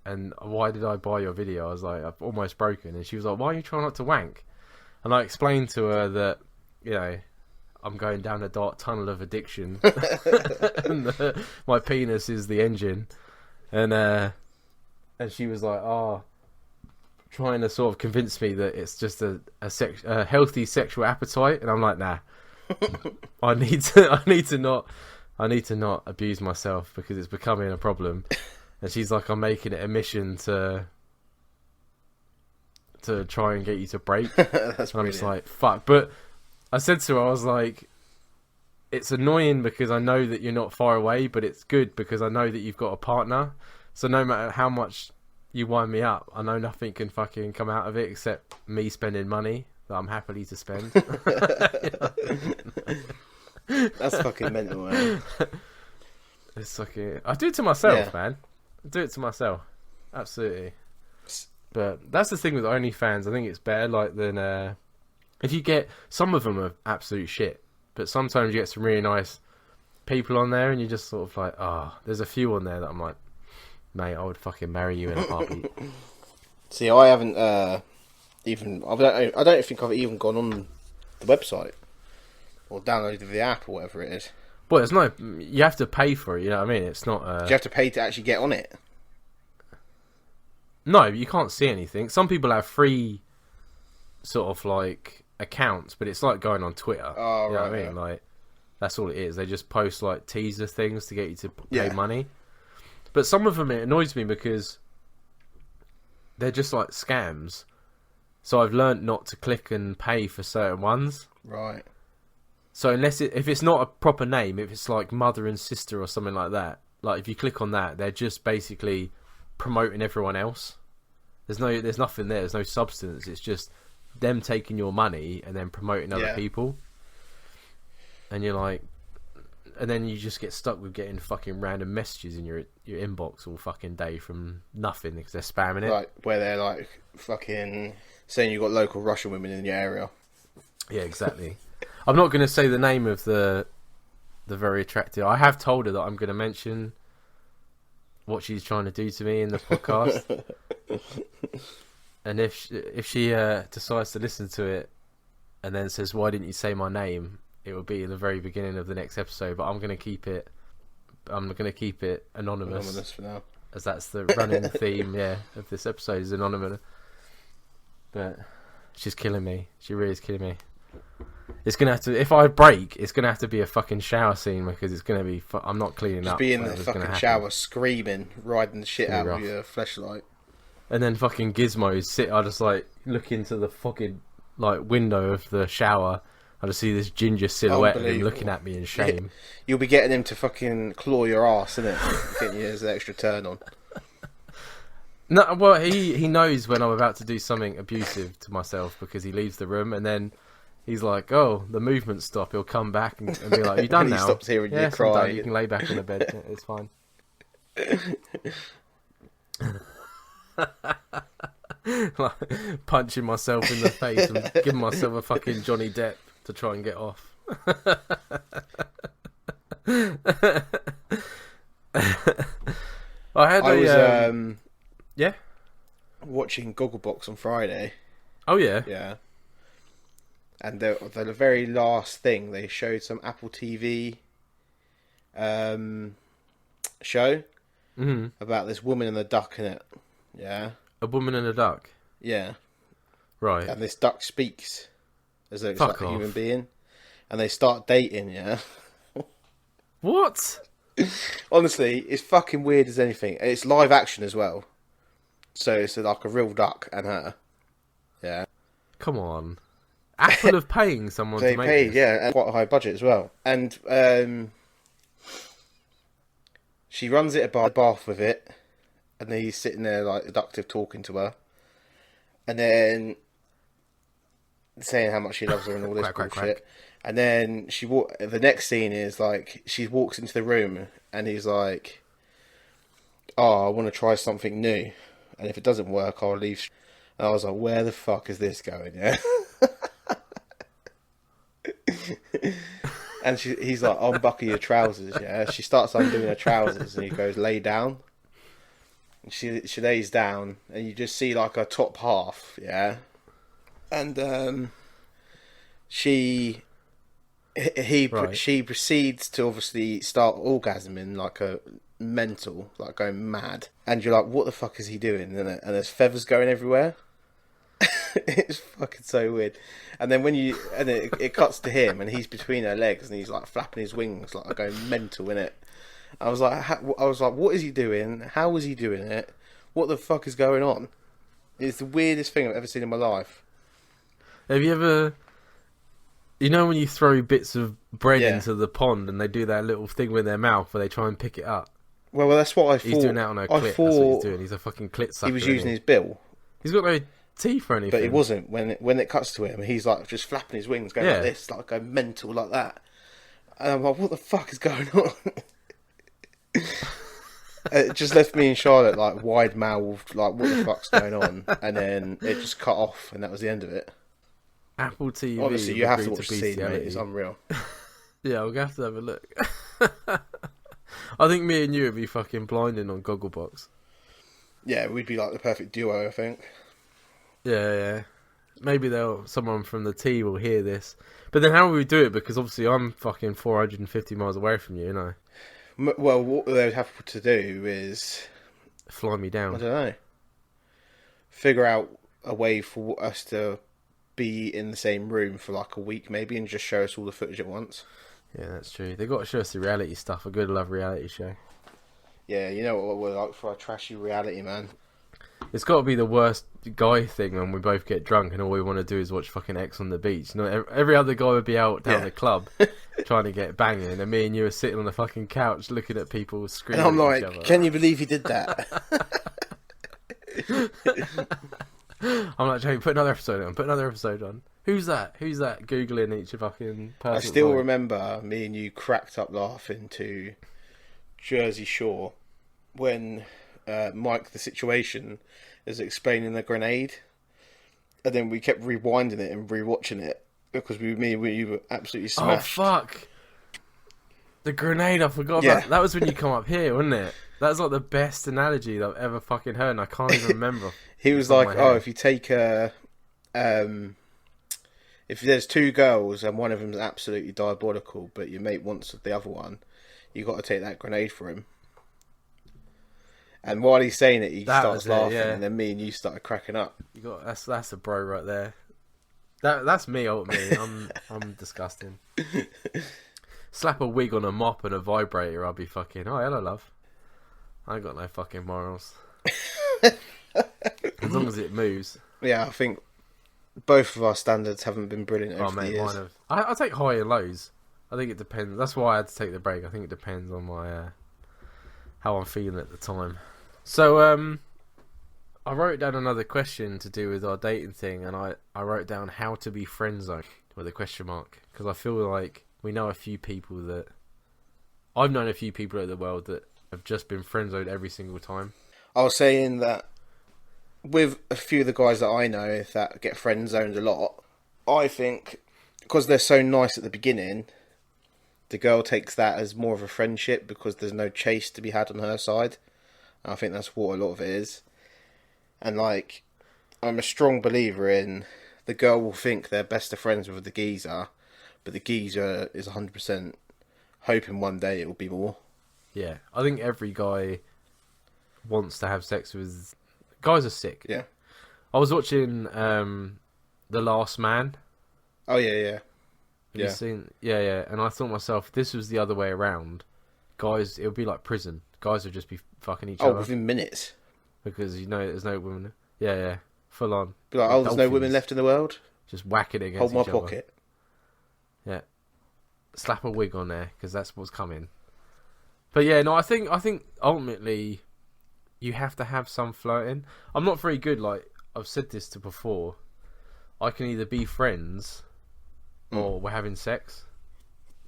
and why did I buy your video? I was like, I've almost broken, and she was like, why are you trying not to wank? And I explained to her that, you know, I'm going down a dark tunnel of addiction, and my penis is the engine, and she was like, trying to sort of convince me that it's just a healthy sexual appetite. And I'm like, nah, I need to not abuse myself because it's becoming a problem. And she's like, I'm making it a mission to try and get you to break. That's and I'm just like, fuck. But I said to her, I was like, it's annoying because I know that you're not far away, but it's good because I know that you've got a partner. So no matter how much you wind me up, I know nothing can fucking come out of it except me spending money that I'm happily to spend. That's fucking mental, man. It's fucking... I do it to myself, Yeah. man. I do it to myself. Absolutely. But that's the thing with OnlyFans. I think it's better than... if you get... Some of them are absolute shit. But sometimes you get some really nice people on there and you're just sort of like, there's a few on there that I'm like, mate, I would fucking marry you in a heartbeat. See, I haven't I don't think I've even gone on the website or downloaded the app or whatever it is. Well, there's no... You have to pay for it, you know what I mean? It's not... Do you have to pay to actually get on it? No, you can't see anything. Some people have free sort of like accounts, but it's like going on Twitter. Oh, you know right, what I mean? yeah. Like, that's all it is. They just post like teaser things to get you to pay money. But some of them, it annoys me because they're just like scams. So I've learned not to click and pay for certain ones. Right. So if it's not a proper name, if it's like mother and sister or something like that, like if you click on that, they're just basically promoting everyone else. There's nothing there. There's no substance. It's just them taking your money and then promoting other people. And you're like, and then you just get stuck with getting fucking random messages in your inbox all fucking day from nothing because they're spamming it. Right, where they're like fucking saying you've got local Russian women in your area. Yeah, exactly. I'm not going to say the name of the very attractive. I have told her that I'm going to mention what she's trying to do to me in the podcast. And if she decides to listen to it and then says, "Why didn't you say my name?" It will be in the very beginning of the next episode. But I'm going to keep it. I'm going to keep it anonymous. Anonymous for now, as that's the running theme. Of this episode is anonymous. But she's killing me. She really is killing me. It's gonna have to. If I break, it's gonna have to be a fucking shower scene because it's gonna be. I'm not cleaning just up. be in the fucking shower screaming, riding the shit out with your flashlight. And then fucking gizmos I just like look into the fucking like window of the shower. I just see this ginger silhouette of him looking at me in shame. You'll be getting him to fucking claw your ass, innit? Getting you as an extra turn on. No, well, he knows when I'm about to do something abusive to myself because he leaves the room and then he's like, "Oh, the movement stop." He'll come back and be like, "You done now?" He stops hearing you I'm cry. done. You can lay back in the bed. Yeah, it's fine. Like, punching myself in the face and giving myself a fucking Johnny Depp to try and get off. I was watching Gogglebox on Friday. Oh yeah. Yeah. And the very last thing they showed some Apple TV show about this woman and a duck in it. Yeah. A woman and a duck. Yeah. Right. And this duck speaks as though it's Fuck like a off. human being, and they start dating. Yeah. What? Honestly, it's fucking weird as anything. It's live action as well. So it's like a real duck and her. Yeah. Come on. Apple of paying someone They to make paid, this. yeah, and quite a high budget as well. And she runs it a bath with it, and then he's sitting there like seductive talking to her, and then saying how much he loves her and all this Quack, bullshit. quack, quack. And then the next scene is like she walks into the room, and he's like, "Oh, I want to try something new, and if it doesn't work, I'll leave." And I was like, "Where the fuck is this going?" Yeah. And he's like, "Unbuckle your trousers." Yeah. She starts undoing her trousers, and he goes, "Lay down." And she lays down, and you just see like her top half. Yeah. And Right. she proceeds to obviously start orgasming like a mental, like going mad. And you're like, "What the fuck is he doing?" And there's feathers going everywhere. It's fucking so weird. And then it cuts to him, and he's between her legs, and he's like flapping his wings, like going mental in it. I was like, what is he doing? How is he doing it? What the fuck is going on? It's the weirdest thing I've ever seen in my life. Have you ever... You know when you throw bits of bread Yeah. into the pond and they do that little thing with their mouth where they try and pick it up? Well, that's what I thought. He's doing that on her clit. That's what he's doing. He's a fucking clit sucker. He was isn't using his bill. He's got no teeth or anything. But he wasn't. When it cuts to him, he's like just flapping his wings, going like this, like going mental like that. And I'm like, what the fuck is going on? It just left me and Charlotte like wide mouthed, like what the fuck's going on? And then it just cut off, and that was the end of it. Apple TV. Obviously, you have to agreed watch the scene, mate. bestiality. It's unreal. Yeah, we'll have to have a look. I think me and you would be fucking blinding on Gogglebox. Yeah, we'd be like the perfect duo, I think. Yeah. Maybe someone from the team will hear this. But then how will we do it? Because obviously I'm fucking 450 miles away from you, you know. Well, what they would have to do is, Fly me I down. don't know, figure out a way for us to be in the same room for like a week maybe, and just show us all the footage at once. Yeah, that's true. They've got to show us the reality stuff. I good love reality show. Yeah, you know what we're like for our trashy reality, man. It's got to be the worst guy thing when we both get drunk and all we want to do is watch fucking X on the beach. You know, every other guy would be out down the club trying to get banging, and me and you are sitting on the fucking couch looking at people screaming And I'm at like, each other. can you believe he did that? I'm like, Jay, put another episode on. Who's that? Googling each fucking person. I still remember me and you cracked up laughing to Jersey Shore when Mike the Situation is explaining the grenade, and then we kept rewinding it and rewatching it because you were absolutely smashed. Oh fuck! The grenade, I forgot Yeah. about. That was when you come up here, wasn't it? That's like the best analogy that I've ever fucking heard, and I can't even remember. He was like, "Oh, if you take if there's two girls and one of them's absolutely diabolical, but your mate wants the other one, you got to take that grenade for him." And while he's saying it, he starts laughing, and then me and you started cracking up. That's a bro right there. That's me, ultimately. I'm disgusting. Slap a wig on a mop and a vibrator, I'll be fucking. Oh, hello, love. I ain't got no fucking morals. As long as it moves. Yeah, I think both of our standards haven't been brilliant over the years. Mine have. I take high and lows. I think it depends. That's why I had to take the break. I think it depends on my how I'm feeling at the time. So I wrote down another question to do with our dating thing, and I wrote down how to be friend zoned with a question mark, because I feel like we know a few people that I've known a few people in the world that have just been friend zoned every single time. I was saying that with a few of the guys that I know that get friend zoned a lot, I think because they're so nice at the beginning, the girl takes that as more of a friendship because there's no chase to be had on her side. And I think that's what a lot of it is. And like, I'm a strong believer in the girl will think they're best of friends with the geezer, but the geezer is 100% hoping one day it will be more. Yeah, I think every guy wants to have sex with... Guys are sick. Yeah. I was watching The Last Man. Oh, yeah. Have you seen? Yeah, yeah. And I thought to myself, if this was the other way around, guys, it would be like prison. Guys would just be fucking each other. Within minutes. Because there's no women. Yeah, yeah. Full on. Be like, there's no women left in the world? Just whacking it against Hold each my other. pocket. Yeah. Slap a wig on there, because that's what's coming. But yeah, no, I think ultimately you have to have some flirting. I'm not very good, like, I've said this to before. I can either be friends or we're having sex.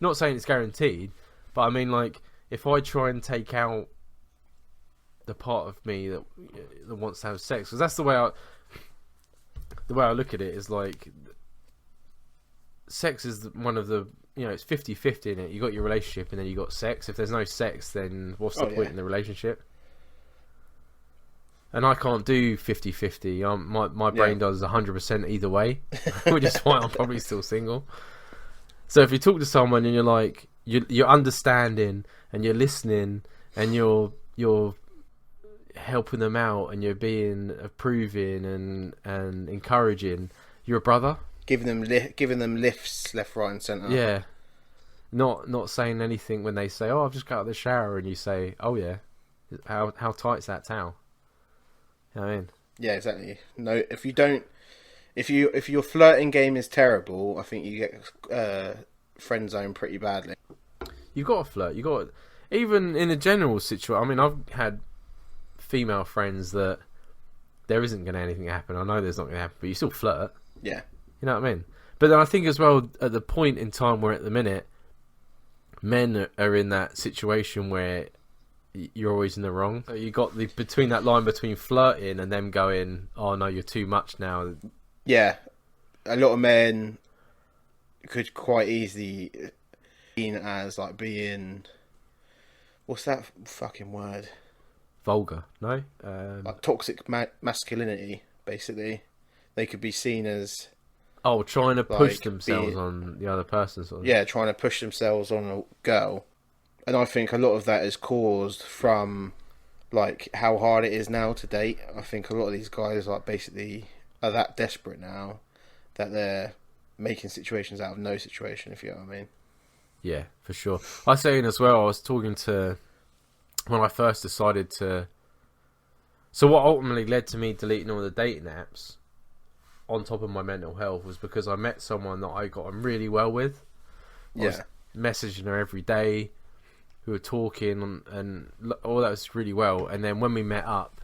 Not saying it's guaranteed, but I mean, like, if I try and take out the part of me that wants to have sex, because that's the way I look at it, is like, sex is one of the, it's 50-50 in it. You got your relationship and then you got sex. If there's no sex, then what's the point in the relationship? And I can't do 50-50. My brain does 100% either way, which is why I'm probably still single. So if you talk to someone and you're like, you're understanding and you're listening and you're helping them out and you're being approving and encouraging, you're a brother. Giving them lifts left, right, and centre. Yeah, not saying anything when they say, "Oh, I've just got out of the shower," and you say, "Oh yeah, how tight's that towel?" You know what I mean? Yeah, exactly. No, if your flirting game is terrible, I think you get friend zone pretty badly. You've got to flirt. Even in a general situation. I mean, I've had female friends that there isn't going to anything happen. I know there's not going to happen, but you still flirt. Yeah. You know what I mean? But then I think as well, at the point in time we're at the minute, men are in that situation where you're always in the wrong. So you got between that line between flirting and them going, "Oh no, you're too much now." Yeah, a lot of men could quite easily seen as like being, what's that fucking word? Vulgar, no? Like toxic masculinity, basically. They could be seen as trying to push themselves on the other person, sort of. Yeah, trying to push themselves on a girl. And I think a lot of that is caused from like how hard it is now to date. I think a lot of these guys like basically are that desperate now that they're making situations out of no situation, if you know what I mean. Yeah, for sure. I was saying as well, I was talking to, when I first decided to, so what ultimately led to me deleting all the dating apps on top of my mental health was because I met someone that I got on really well with. I was messaging her every day. We were talking and all that was really well. And then when we met up,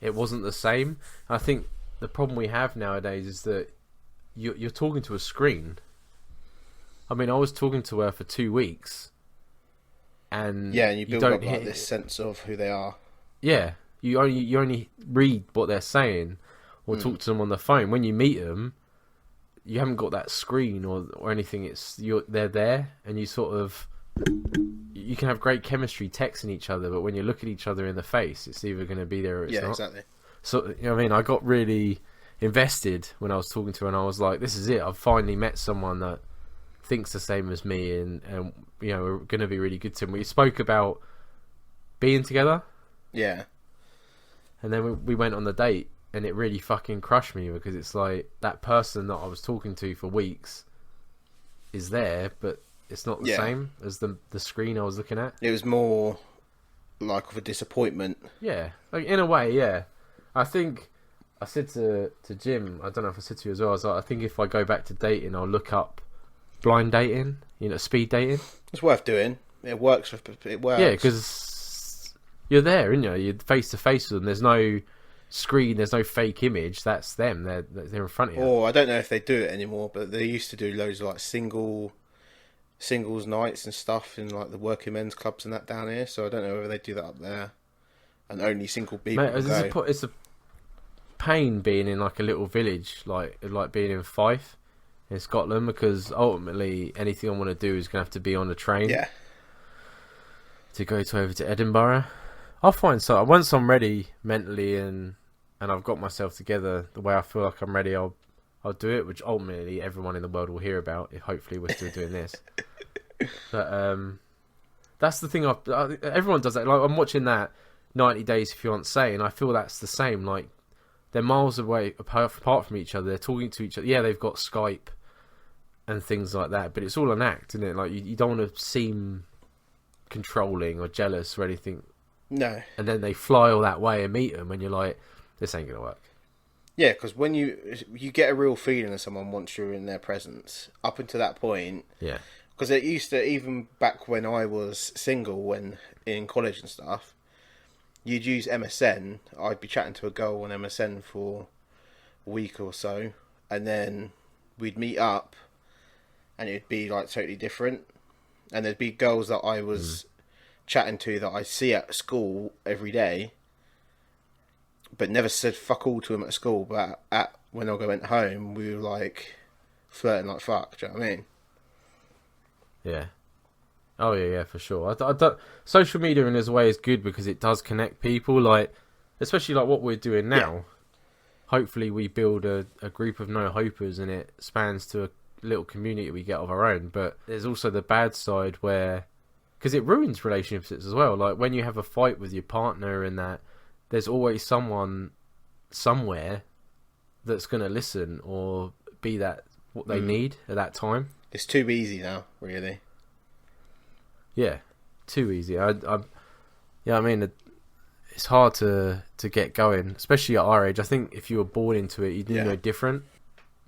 it wasn't the same. I think the problem we have nowadays is that you're talking to a screen. I mean, I was talking to her for 2 weeks. And you build up like this sense of who they are. Yeah, you only read what they're saying or talk to them on the phone. When you meet them, you haven't got that screen or anything. They're there, and you can have great chemistry texting each other, but when you look at each other in the face, it's either going to be there or it's not. Yeah, exactly. So, you know what I mean? I got really invested when I was talking to her, and I was like, this is it. I've finally met someone that thinks the same as me, and we're going to be really good to him. We spoke about being together. Yeah. And then we went on the date, and it really fucking crushed me because it's like that person that I was talking to for weeks is there, but it's not the same as the screen I was looking at. It was more like of a disappointment. Yeah, like in a way, yeah. I think I said to Jim, I don't know if I said to you as well, I was like, I think if I go back to dating, I'll look up blind dating, speed dating. It's worth doing. It works. It works. Yeah, because you're there, aren't you? You're face to face with them. There's no screen. There's no fake image. That's them. They're in front of you. Or I don't know if they do it anymore, but they used to do loads of like singles nights and stuff in like the working men's clubs and that down here. So I don't know whether they do that up there. And only single people. Mate, it's a pain being in like a little village, like being in Fife in Scotland, because ultimately anything I want to do is going to have to be on a train. Yeah. To go over to Edinburgh. I'll find something. Once I'm ready mentally and I've got myself together the way I feel like I'm ready, I'll do it, which ultimately everyone in the world will hear about if hopefully we're still doing this. But that's the thing. Everyone does that. Like I'm watching that 90 Days Fiancé, and I feel that's the same. Like they're miles away apart from each other. They're talking to each other. Yeah, they've got Skype and things like that. But it's all an act, isn't it? Like you don't want to seem controlling or jealous or anything. No. And then they fly all that way and meet them, and you're like, this ain't gonna work. Yeah, because when you get a real feeling of someone once you're in their presence, up until that point. Yeah. Because it used to, even back when I was single, when in college and stuff, you'd use MSN. I'd be chatting to a girl on MSN for a week or so, and then we'd meet up, and it'd be like totally different. And there'd be girls that I was chatting to that I see at school every day, but never said fuck all to them at school. But when I went home, we were like flirting like fuck. Do you know what I mean? Yeah. Oh yeah, for sure. I don't, social media in this way is good because it does connect people, like especially like what we're doing now. Yeah. Hopefully we build a group of no-hopers and it spans to a little community we get of our own. But there's also the bad side where, because it ruins relationships as well. Like when you have a fight with your partner and that, there's always someone somewhere that's going to listen or be that what they need at that time. It's too easy now, really. Yeah, too easy. I mean, it's hard to get going, especially at our age. I think if you were born into it, you'd know different.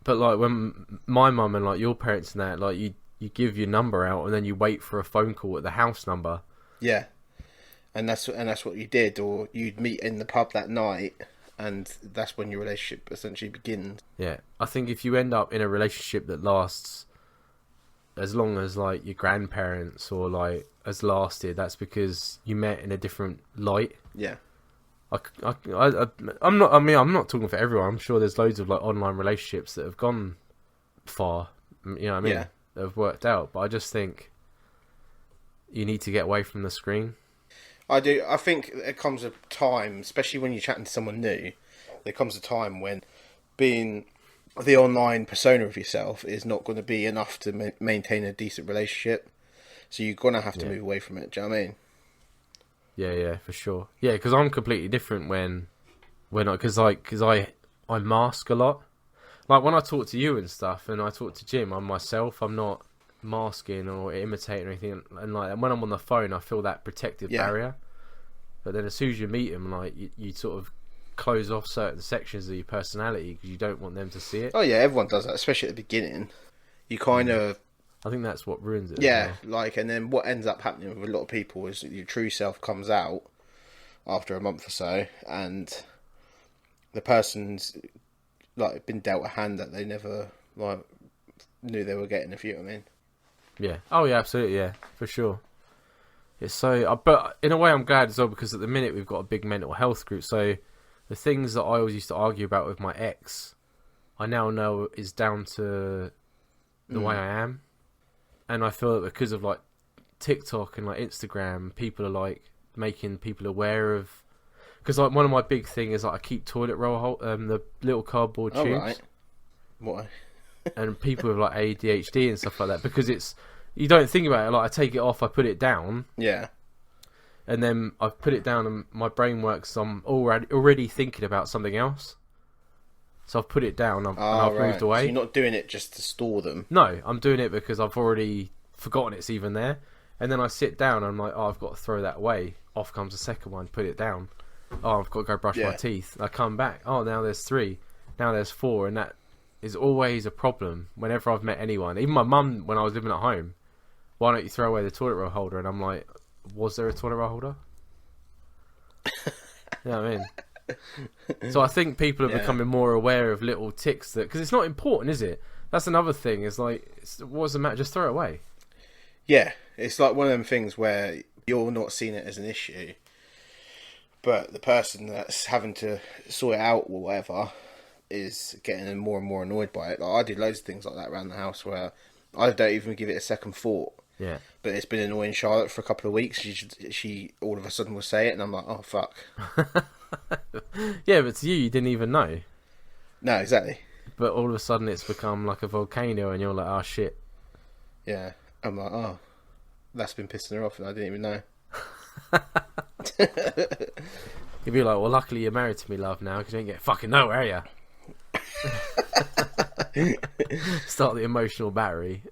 But like when my mum and like your parents and that, like you give your number out and then you wait for a phone call at the house number. Yeah, and that's what you did, or you'd meet in the pub that night, and that's when your relationship essentially begins. Yeah, I think if you end up in a relationship that lasts as long as like your grandparents or like has lasted, that's because you met in a different light. Yeah. I'm not talking for everyone. I'm sure there's loads of like online relationships that have gone far. You know what I mean? Yeah. That have worked out. But I just think you need to get away from the screen. I do. I think there comes a time, especially when you're chatting to someone new, there comes a time when being the online persona of yourself is not going to be enough to maintain a decent relationship. So you're going to have to move away from it. Do you know what I mean? Yeah, for sure. Yeah, because I'm completely different when because I mask a lot. Like when I talk to you and stuff, and I talk to Jim, I'm myself. I'm not masking or imitating or anything. And like when I'm on the phone, I feel that protective barrier. But then as soon as you meet him, like you sort of close off certain sections of your personality because you don't want them to see it. Oh yeah, everyone does that, especially at the beginning. You kind of... I think that's what ruins it. Yeah, like, and then what ends up happening with a lot of people is that your true self comes out after a month or so, and the person's like been dealt a hand that they never like knew they were getting. If you know what I mean? Yeah. Oh yeah, absolutely. Yeah, for sure. It's so, but in a way, I'm glad as well because at the minute we've got a big mental health group. So the things that I always used to argue about with my ex, I now know is down to the way I am. And I feel that because of like TikTok and like Instagram, people are like making people aware of. Because like one of my big thing is like I keep toilet roll the little cardboard tubes. Right. Why? And people with like ADHD and stuff like that, because it's, you don't think about it. Like I take it off, I put it down. Yeah. And then I put it down, and my brain works. So I'm already thinking about something else. So I've put it down and I've moved away. So you're not doing it just to store them? No, I'm doing it because I've already forgotten it's even there. And then I sit down and I'm like, oh, I've got to throw that away. Off comes the second one, put it down. Oh, I've got to go brush my teeth. I come back. Oh, now there's 3. Now there's 4. And that is always a problem whenever I've met anyone. Even my mum, when I was living at home, why don't you throw away the toilet roll holder? And I'm like, was there a toilet roll holder? You know what I mean? So I think people are becoming more aware of little ticks that, because it's not important, is it? That's another thing. It's like, what's the matter? Just throw it away. Yeah, it's like one of them things where you're not seeing it as an issue, but the person that's having to sort it out or whatever is getting more and more annoyed by it. Like I do loads of things like that around the house where I don't even give it a second thought. Yeah. But it's been annoying Charlotte for a couple of weeks. She all of a sudden will say it, and I'm like, oh fuck. Yeah, but to you didn't even know. No, exactly. But all of a sudden it's become like a volcano and you're like, oh shit. Yeah. I'm like, oh, that's been pissing her off and I didn't even know. You'd be like, well, luckily you're married to me, love, now, because you ain't get fucking nowhere, are you? Start the emotional battery.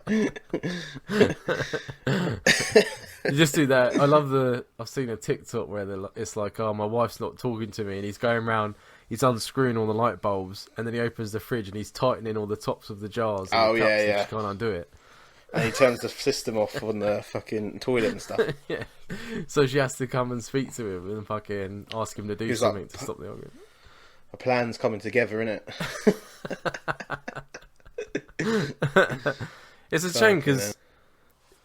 You just do that. I've seen a TikTok where it's like, oh, my wife's not talking to me, and he's going around, he's unscrewing all the light bulbs, and then he opens the fridge and he's tightening all the tops of the jars. And Oh, the cups, yeah, and yeah. he can't undo it. And he turns the system off on the fucking toilet and stuff. Yeah. So she has to come and speak to him and fucking ask him to do something to stop the argument. A plan's coming together, innit? It's a shame because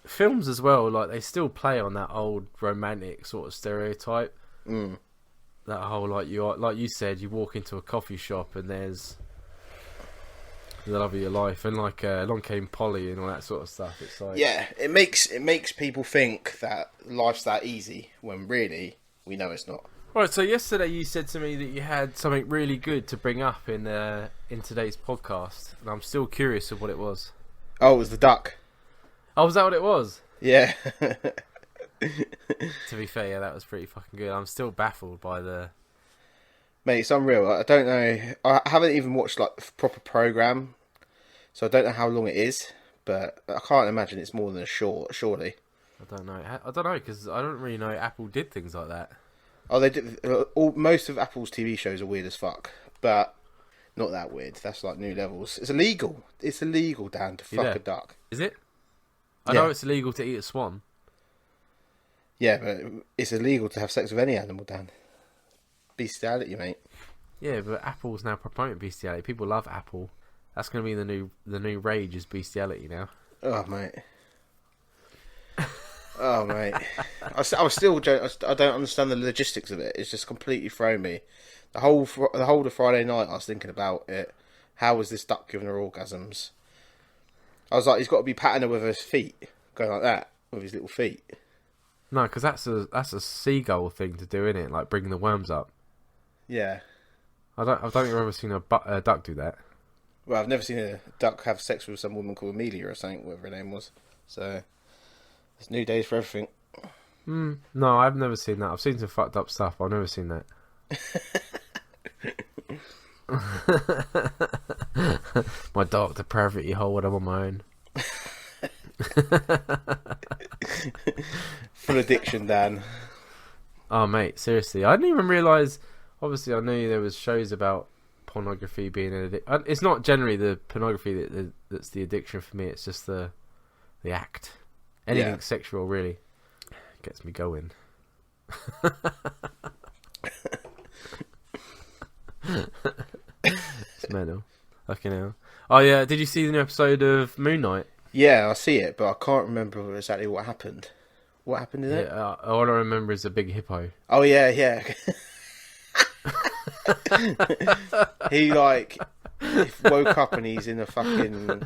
films as well, like, they still play on that old romantic sort of stereotype. Mm. That whole, like you said, you walk into a coffee shop and there's the love of your life, and like along came Polly and all that sort of stuff. It's like, yeah, it makes people think that life's that easy when really we know it's not. Right, so yesterday you said to me that you had something really good to bring up in today's podcast, and I'm still curious of what it was. Oh, it was the duck. Oh, was that what it was? Yeah. To be fair, yeah, that was pretty fucking good. I'm still baffled by the... Mate, it's unreal. I don't know. I haven't even watched like the proper program, so I don't know how long it is. But I can't imagine it's more than a short. Surely. I don't know because I don't really know Apple did things like that. Oh, they did. Most of Apple's TV shows are weird as fuck, but not that weird. That's like new levels. It's illegal. It's illegal, Dan, to fuck a duck. Is it? I Yeah. know it's illegal to eat a swan. Yeah, but it's illegal to have sex with any animal, Dan. Bestiality, mate. Yeah, but Apple's now promoting bestiality. People love Apple. That's going to be the new rage is bestiality now. Oh, mate. Oh, mate. I don't understand the logistics of it. It's just completely thrown me. The whole of Friday night, I was thinking about it. How was this duck giving her orgasms? I was like, he's got to be patting her with his feet, going like that with his little feet. No, because that's a seagull thing to do, innit? Like bringing the worms up. Yeah. I don't think I've ever seen a duck do that. Well, I've never seen a duck have sex with some woman called Amelia or something, whatever her name was. So, it's new days for everything. No, I've never seen that. I've seen some fucked up stuff, but I've never seen that. My dark depravity hole when I'm on my own. Full addiction, Dan. Oh, mate, seriously. I didn't even realise... Obviously, I knew there was shows about pornography being an addiction. It's not generally the pornography that's the addiction for me. It's just the act. Anything sexual, really. Gets me going. It's mental. Fucking hell. Oh, yeah. Did you see the new episode of Moon Knight? Yeah, I see it, but I can't remember exactly what happened. What happened in it? All I remember is a big hippo. Oh, yeah. He woke up and he's in a fucking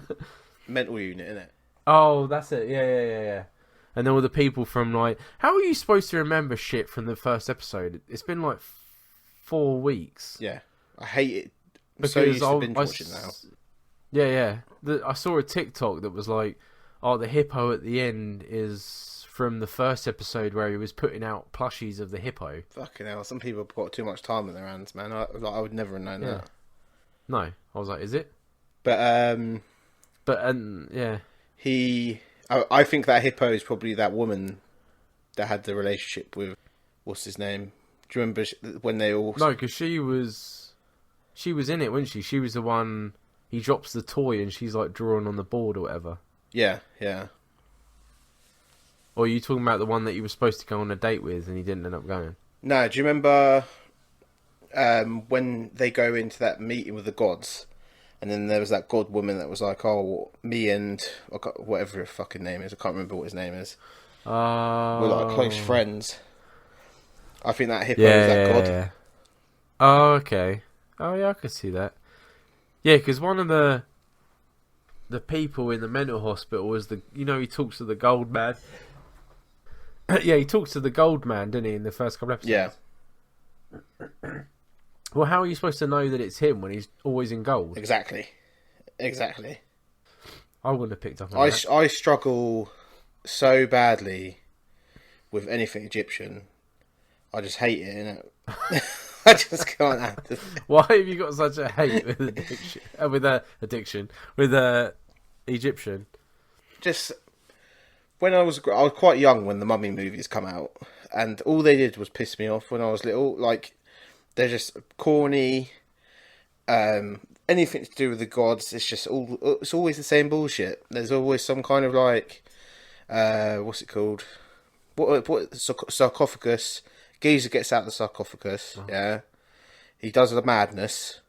mental unit, innit? Oh, that's it. Yeah. And then all the people from like, how are you supposed to remember shit from the first episode? It's been like 4 weeks. Yeah, I hate it. I'm Because so used to binge watching now. Yeah. I saw a TikTok that was like, oh, the hippo at the end is from the first episode where he was putting out plushies of the hippo. Fucking hell, some people have got too much time in their hands, man. I would never have known that. No, I was like, is it? But yeah. I think that hippo is probably that woman that had the relationship with, what's his name? Do you remember when they all... No, because she was in it, wasn't she? She was the one, he drops the toy and she's like drawing on the board or whatever. Yeah. Or are you talking about the one that you were supposed to go on a date with and he didn't end up going? No, do you remember when they go into that meeting with the gods? And then there was that god woman that was like, oh, me and whatever her fucking name is. I can't remember what his name is. We're like close friends. I think that hippo is that god. Yeah. Oh, okay. Oh, yeah, I could see that. Yeah, because one of the people in the mental hospital was he talks to the gold man. Yeah, he talks to the gold man, didn't he, in the first couple episodes? Yeah. Well, how are you supposed to know that it's him when he's always in gold? Exactly. I wouldn't have picked up on that. I struggle so badly with anything Egyptian. I just hate it, innit? I just can't handle it. Why have you got such a hate with addiction? With Egyptian. Just when I was quite young when the Mummy movies come out, and all they did was piss me off when I was little. Like they're just corny. Anything to do with the gods, it's always the same bullshit. There's always some kind of like, what's it called? What sarcophagus? Geezer gets out of the sarcophagus. Oh. Yeah, he does the madness,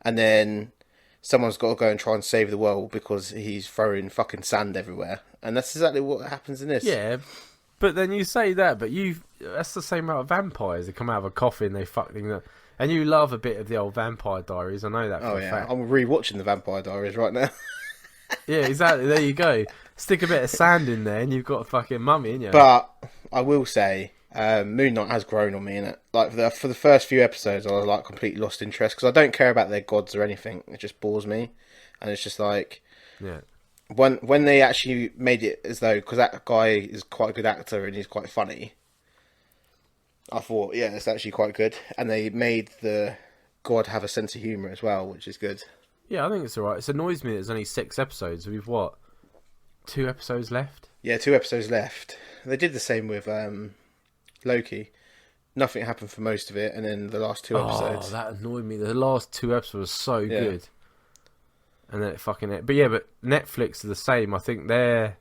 and then someone's got to go and try and save the world because he's throwing fucking sand everywhere, and that's exactly what happens in this. Yeah, but then you say that, but that's the same amount of vampires. They come out of a coffin, they fucking. And you love a bit of the old Vampire Diaries. I know that for a fact. I'm rewatching the Vampire Diaries right now. Yeah, exactly. There you go. Stick a bit of sand in there, and you've got a fucking mummy, ain't you? But I will say, Moon Knight has grown on me, innit? Like for the first few episodes, I was like completely lost interest because I don't care about their gods or anything. It just bores me, and it's just like, yeah. When they actually made it as though, because that guy is quite a good actor and he's quite funny. I thought, yeah, it's actually quite good. And they made the god have a sense of humour as well, which is good. Yeah, I think it's alright. It annoys me that there's only 6 episodes. We've, 2 episodes left? Yeah, 2 episodes left. They did the same with Loki. Nothing happened for most of it, and then the last 2 episodes. Oh, that annoyed me. The last 2 episodes were so good. And then but Netflix are the same. I think they're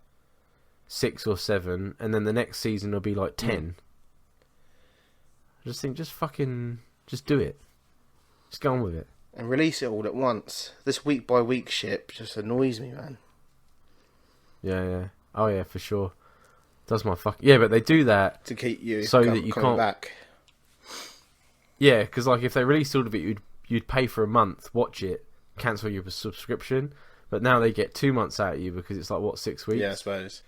6 or 7, and then the next season will be like 10. I just think, just do it. Just go on with it. And release it all at once. This week by week shit just annoys me, man. Yeah. Oh yeah, for sure. Does my yeah, but they do that to keep you that you can't back. Yeah, because like if they released all of it, you'd pay for a month, watch it, cancel your subscription. But now they get 2 months out of you because it's like 6 weeks. Yeah, I suppose.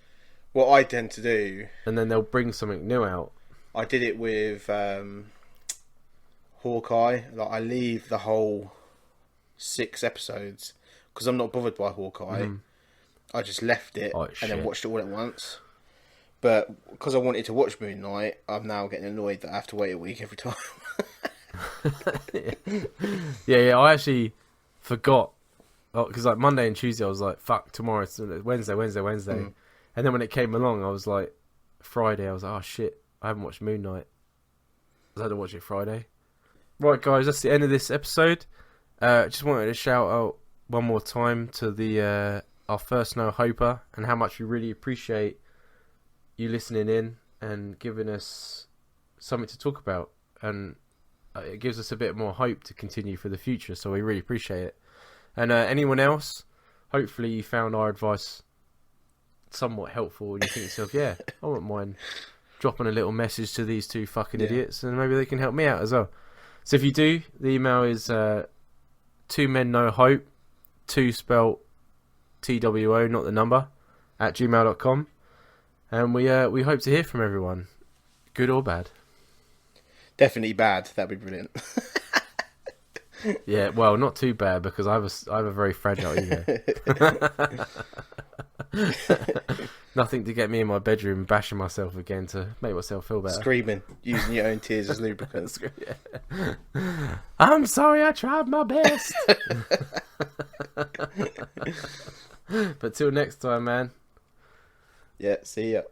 What I tend to do, and then they'll bring something new out. I did it with Hawkeye. Like I leave the whole 6 episodes because I'm not bothered by Hawkeye. I just left it and then watched it all at once. But because I wanted to watch Moon Knight, I'm now getting annoyed that I have to wait a week every time. Yeah. I actually forgot because like Monday and Tuesday I was like, fuck, tomorrow it's Wednesday. And then when it came along, I was like, Friday. I was like, oh shit. I haven't watched Moon Knight. I had to watch it Friday. Right, guys, that's the end of this episode. Just wanted to shout out one more time to the our first No Hoper and how much we really appreciate you listening in and giving us something to talk about. And it gives us a bit more hope to continue for the future, so we really appreciate it. And anyone else, hopefully you found our advice somewhat helpful and you think to yourself, yeah, I wouldn't mind dropping a little message to these 2 fucking idiots and maybe they can help me out as well. So if you do, the email is 2 men no hope, 2 spelt TWO, not the number, at gmail.com. And we hope to hear from everyone, good or bad. Definitely bad. That'd be brilliant. Yeah, well, not too bad because I have a very fragile ego. Nothing to get me in my bedroom bashing myself again to make myself feel better. Screaming, using your own tears as lubricant. I'm sorry, I tried my best. But till next time, man. Yeah, see ya.